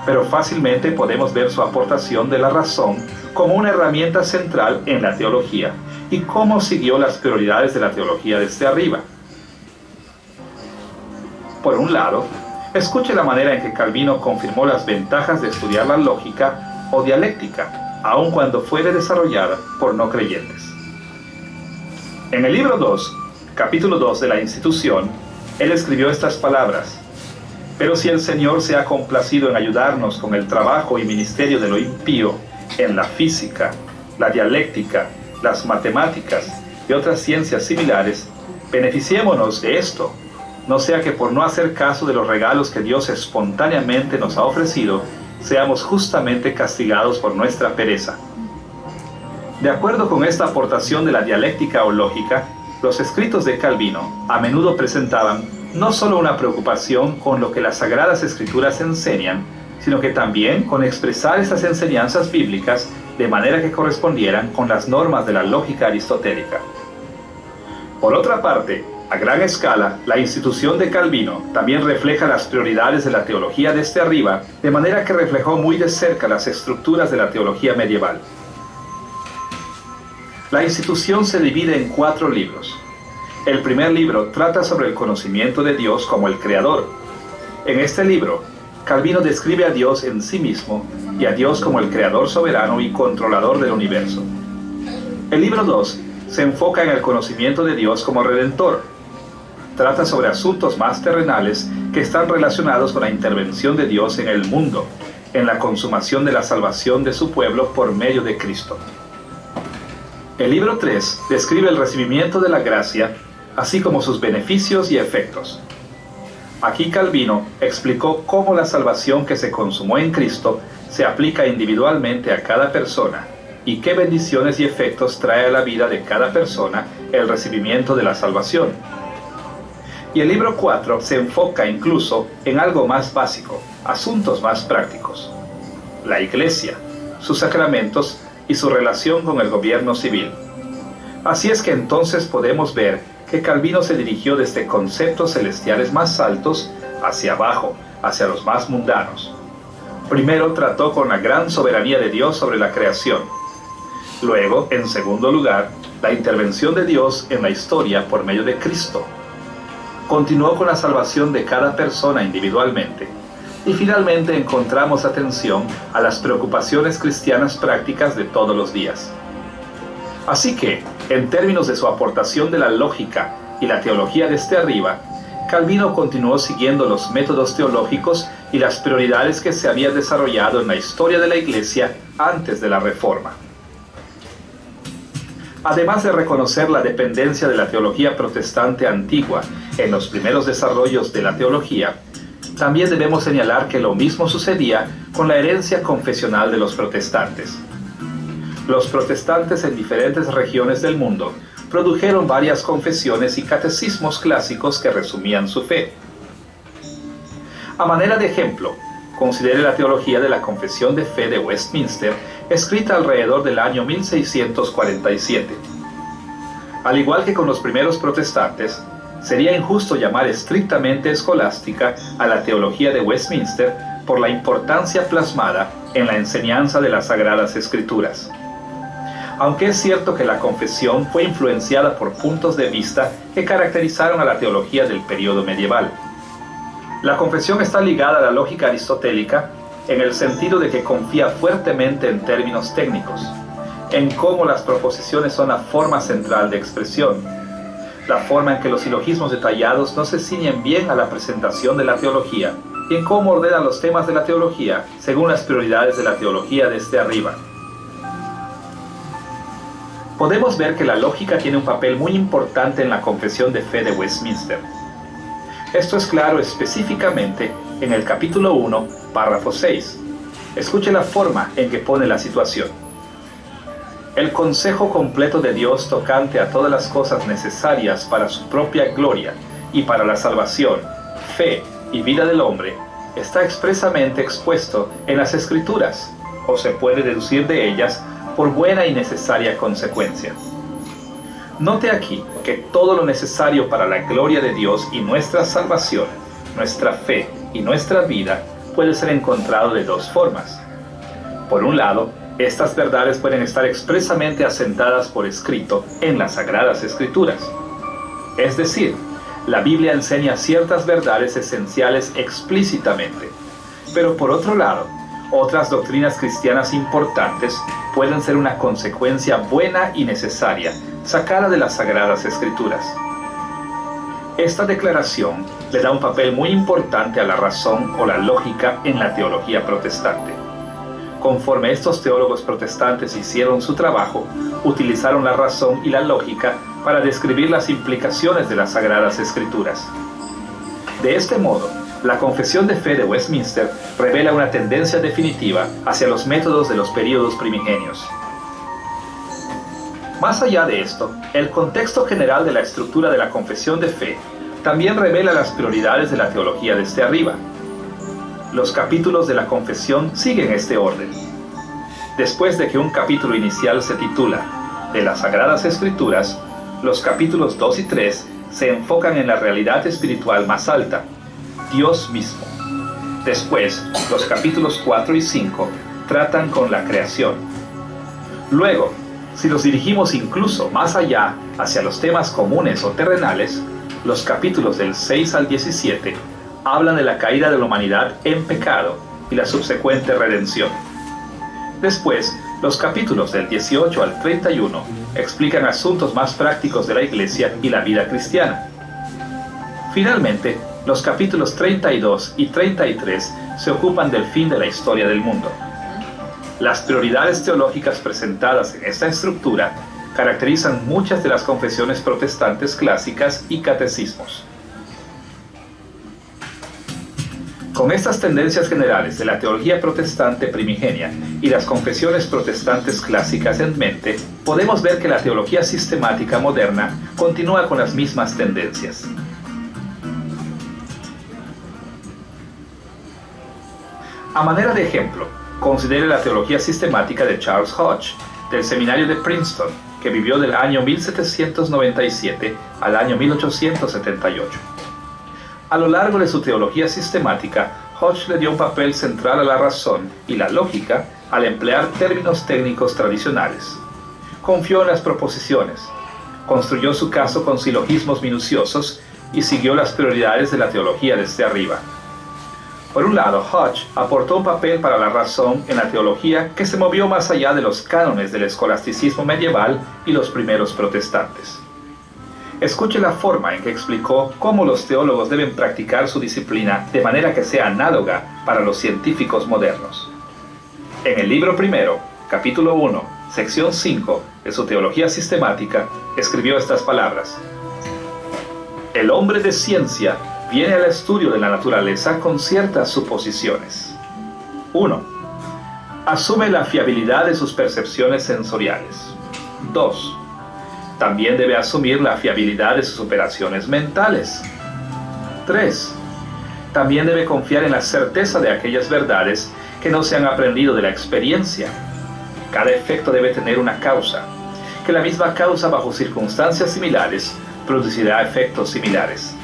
B: pero fácilmente podemos ver su aportación de la razón como una herramienta central en la teología y cómo siguió las prioridades de la teología desde arriba. Por un lado, escuche la manera en que Calvino confirmó las ventajas de estudiar la lógica o dialéctica, aun cuando fuere desarrollada por no creyentes. En el libro 2, capítulo 2 de la Institución, él escribió estas palabras: pero si el Señor se ha complacido en ayudarnos con el trabajo y ministerio de lo impío en la física, la dialéctica, las matemáticas y otras ciencias similares, beneficiémonos de esto, no sea que por no hacer caso de los regalos que Dios espontáneamente nos ha ofrecido, seamos justamente castigados por nuestra pereza. De acuerdo con esta aportación de la dialéctica o lógica, los escritos de Calvino a menudo presentaban no solo una preocupación con lo que las Sagradas Escrituras enseñan, sino que también con expresar esas enseñanzas bíblicas de manera que correspondieran con las normas de la lógica aristotélica. Por otra parte, a gran escala, la Institución de Calvino también refleja las prioridades de la teología desde arriba, de manera que reflejó muy de cerca las estructuras de la teología medieval. La Institución se divide en 4 libros. El primer libro trata sobre el conocimiento de Dios como el Creador. En este libro, Calvino describe a Dios en sí mismo y a Dios como el Creador soberano y controlador del universo. El libro 2 se enfoca en el conocimiento de Dios como Redentor. Trata sobre asuntos más terrenales que están relacionados con la intervención de Dios en el mundo, en la consumación de la salvación de su pueblo por medio de Cristo. El libro 3 describe el recibimiento de la gracia, así como sus beneficios y efectos. Aquí Calvino explicó cómo la salvación que se consumó en Cristo se aplica individualmente a cada persona y qué bendiciones y efectos trae a la vida de cada persona el recibimiento de la salvación. Y el libro 4 se enfoca incluso en algo más básico, asuntos más prácticos: la Iglesia, sus sacramentos y su relación con el gobierno civil. Así es que entonces podemos ver que Calvino se dirigió desde conceptos celestiales más altos hacia abajo, hacia los más mundanos. Primero trató con la gran soberanía de Dios sobre la creación. Luego, en segundo lugar, la intervención de Dios en la historia por medio de Cristo. Continuó con la salvación de cada persona individualmente. Y finalmente encontramos atención a las preocupaciones cristianas prácticas de todos los días. Así que, en términos de su aportación de la lógica y la teología desde arriba, Calvino continuó siguiendo los métodos teológicos y las prioridades que se habían desarrollado en la historia de la Iglesia antes de la Reforma. Además de reconocer la dependencia de la teología protestante antigua en los primeros desarrollos de la teología, también debemos señalar que lo mismo sucedía con la herencia confesional de los protestantes. Los protestantes en diferentes regiones del mundo produjeron varias confesiones y catecismos clásicos que resumían su fe. A manera de ejemplo, considere la teología de la Confesión de Fe de Westminster, escrita alrededor del año 1647. Al igual que con los primeros protestantes, sería injusto llamar estrictamente escolástica a la teología de Westminster por la importancia plasmada en la enseñanza de las Sagradas Escrituras. Aunque es cierto que la confesión fue influenciada por puntos de vista que caracterizaron a la teología del período medieval. La confesión está ligada a la lógica aristotélica en el sentido de que confía fuertemente en términos técnicos, en cómo las proposiciones son la forma central de expresión, la forma en que los silogismos detallados no se ciñen bien a la presentación de la teología y en cómo ordenan los temas de la teología según las prioridades de la teología desde arriba. Podemos ver que la lógica tiene un papel muy importante en la Confesión de Fe de Westminster. Esto es claro específicamente en el capítulo 1, párrafo 6. Escuche la forma en que pone la situación. El consejo completo de Dios tocante a todas las cosas necesarias para su propia gloria y para la salvación, fe y vida del hombre está expresamente expuesto en las Escrituras, o se puede deducir de ellas por buena y necesaria consecuencia. Note aquí que todo lo necesario para la gloria de Dios y nuestra salvación, nuestra fe y nuestra vida puede ser encontrado de dos formas. Por un lado, estas verdades pueden estar expresamente asentadas por escrito en las Sagradas Escrituras. Es decir, la Biblia enseña ciertas verdades esenciales explícitamente. Pero por otro lado, otras doctrinas cristianas importantes pueden ser una consecuencia buena y necesaria sacada de las Sagradas Escrituras. Esta declaración le da un papel muy importante a la razón o la lógica en la teología protestante. Conforme estos teólogos protestantes hicieron su trabajo, utilizaron la razón y la lógica para describir las implicaciones de las Sagradas Escrituras. De este modo, la Confesión de Fe de Westminster revela una tendencia definitiva hacia los métodos de los períodos primigenios. Más allá de esto, el contexto general de la estructura de la Confesión de Fe también revela las prioridades de la teología desde arriba. Los capítulos de la Confesión siguen este orden. Después de que un capítulo inicial se titula de las Sagradas Escrituras, los capítulos 2 y 3 se enfocan en la realidad espiritual más alta, Dios mismo. Después, los capítulos 4 y 5 tratan con la creación. Luego, si nos dirigimos incluso más allá hacia los temas comunes o terrenales, los capítulos del 6 al 17 hablan de la caída de la humanidad en pecado y la subsecuente redención. Después, los capítulos del 18 al 31 explican asuntos más prácticos de la Iglesia y la vida cristiana. Finalmente, los capítulos 32 y 33 se ocupan del fin de la historia del mundo. Las prioridades teológicas presentadas en esta estructura caracterizan muchas de las confesiones protestantes clásicas y catecismos. Con estas tendencias generales de la teología protestante primigenia y las confesiones protestantes clásicas en mente, podemos ver que la teología sistemática moderna continúa con las mismas tendencias. A manera de ejemplo, considere la teología sistemática de Charles Hodge, del seminario de Princeton, que vivió del año 1797 al año 1878. A lo largo de su teología sistemática, Hodge le dio un papel central a la razón y la lógica al emplear términos técnicos tradicionales. Confió en las proposiciones, construyó su caso con silogismos minuciosos y siguió las prioridades de la teología desde arriba. Por un lado, Hodge aportó un papel para la razón en la teología que se movió más allá de los cánones del escolasticismo medieval y los primeros protestantes. Escuche la forma en que explicó cómo los teólogos deben practicar su disciplina de manera que sea análoga para los científicos modernos. En el libro primero, capítulo 1, sección 5, de su teología sistemática, escribió estas palabras: el hombre de ciencia viene al estudio de la naturaleza con ciertas suposiciones. 1. Asume la fiabilidad de sus percepciones sensoriales. 2. También debe asumir la fiabilidad de sus operaciones mentales. 3. También debe confiar en la certeza de aquellas verdades que no se han aprendido de la experiencia. Cada efecto debe tener una causa, que la misma causa bajo circunstancias similares producirá efectos similares.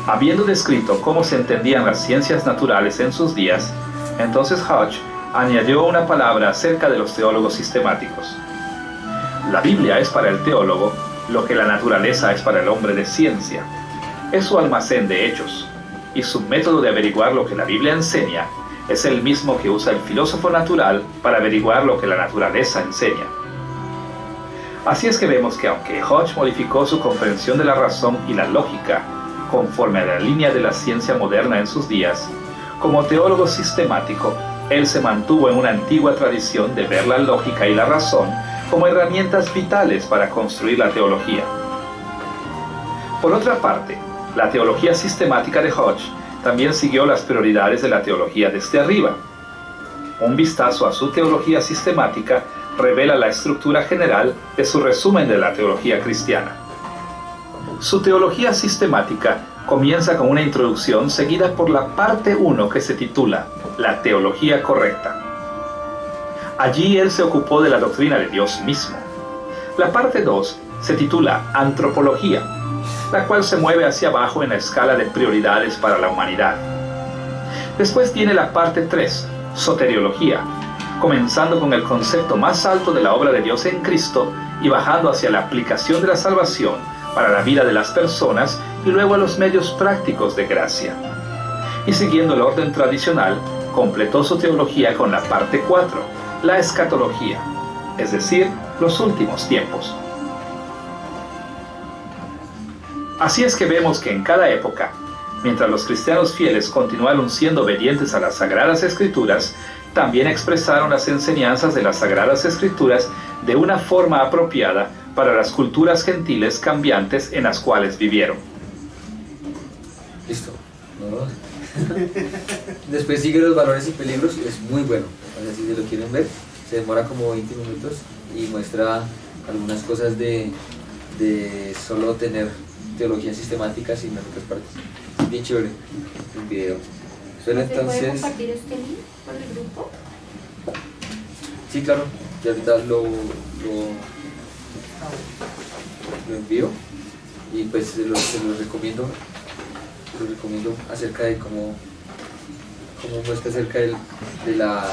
B: Habiendo descrito cómo se entendían las ciencias naturales en sus días, entonces Hodge añadió una palabra acerca de los teólogos sistemáticos. La Biblia es para el teólogo lo que la naturaleza es para el hombre de ciencia. Es su almacén de hechos, y su método de averiguar lo que la Biblia enseña es el mismo que usa el filósofo natural para averiguar lo que la naturaleza enseña. Así es que vemos que aunque Hodge modificó su comprensión de la razón y la lógica conforme a la línea de la ciencia moderna en sus días, como teólogo sistemático, él se mantuvo en una antigua tradición de ver la lógica y la razón como herramientas vitales para construir la teología. Por otra parte, la teología sistemática de Hodge también siguió las prioridades de la teología desde arriba. Un vistazo a su teología sistemática revela la estructura general de su resumen de la teología cristiana. Su teología sistemática comienza con una introducción seguida por la parte 1 que se titula La teología correcta. Allí él se ocupó de la doctrina de Dios mismo. La parte 2 se titula Antropología, la cual se mueve hacia abajo en la escala de prioridades para la humanidad. Después viene la parte 3, Soteriología, comenzando con el concepto más alto de la obra de Dios en Cristo y bajando hacia la aplicación de la salvación para la vida de las personas y luego a los medios prácticos de gracia. Y siguiendo el orden tradicional, completó su teología con la parte 4, la escatología, es decir, los últimos tiempos. Así es que vemos que en cada época, mientras los cristianos fieles continuaron siendo obedientes a las Sagradas Escrituras, también expresaron las enseñanzas de las Sagradas Escrituras de una forma apropiada para las culturas gentiles cambiantes en las cuales vivieron.
A: Listo. ¿No? Después sigue los valores y peligros, es muy bueno. O sea, si se lo quieren ver, se demora como 20 minutos y muestra algunas cosas de solo tener teología sistemática sin las otras partes. Es bien chévere el video. Solo
C: ¿Se puede
A: entonces...
C: compartir este link con el grupo?
A: Sí, claro, ya ahorita lo envío y pues se los recomiendo acerca de cómo muestra acerca de la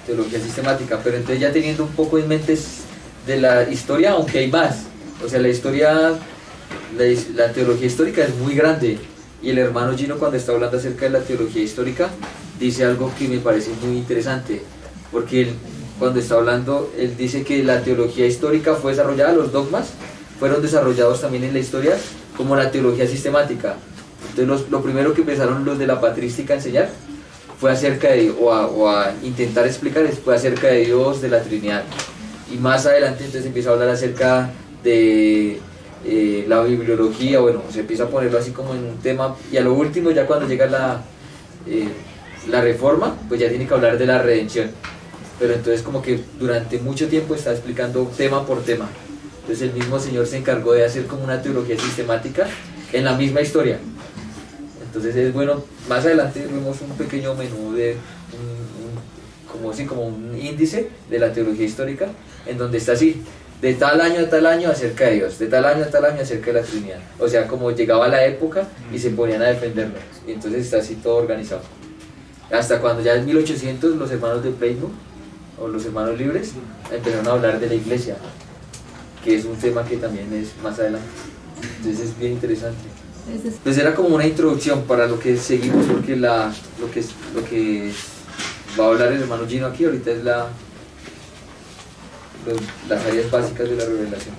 A: teología sistemática, pero entonces ya teniendo un poco en mente de la historia, aunque hay más, o sea, la teología histórica es muy grande y el hermano Gino cuando está hablando acerca de la teología histórica dice algo que me parece muy interesante, porque él, cuando está hablando, él dice que la teología histórica fue desarrollada, los dogmas fueron desarrollados también en la historia como la teología sistemática. Entonces lo primero que empezaron los de la patrística a enseñar fue acerca de, o a intentar explicar, fue acerca de Dios, de la Trinidad. Y más adelante entonces empieza a hablar acerca de la bibliología, bueno, se empieza a ponerlo así como en un tema, y a lo último ya cuando llega la reforma, pues ya tiene que hablar de la redención. Pero entonces como que durante mucho tiempo está explicando tema por tema. Entonces el mismo Señor se encargó de hacer como una teología sistemática en la misma historia. Entonces es bueno, más adelante vemos un pequeño menú de como un índice de la teología histórica, en donde está así, de tal año a tal año acerca de Dios, de tal año a tal año acerca de la Trinidad. O sea, como llegaba la época y se ponían a defenderlo. Y entonces está así todo organizado. Hasta cuando ya en 1800 los hermanos de Plymouth, o los hermanos libres, empezaron a hablar de la iglesia, que es un tema que también es más adelante. Entonces es bien interesante. Pues era como una introducción para lo que seguimos, porque lo que va a hablar el hermano Gino aquí ahorita es las áreas básicas de la revelación.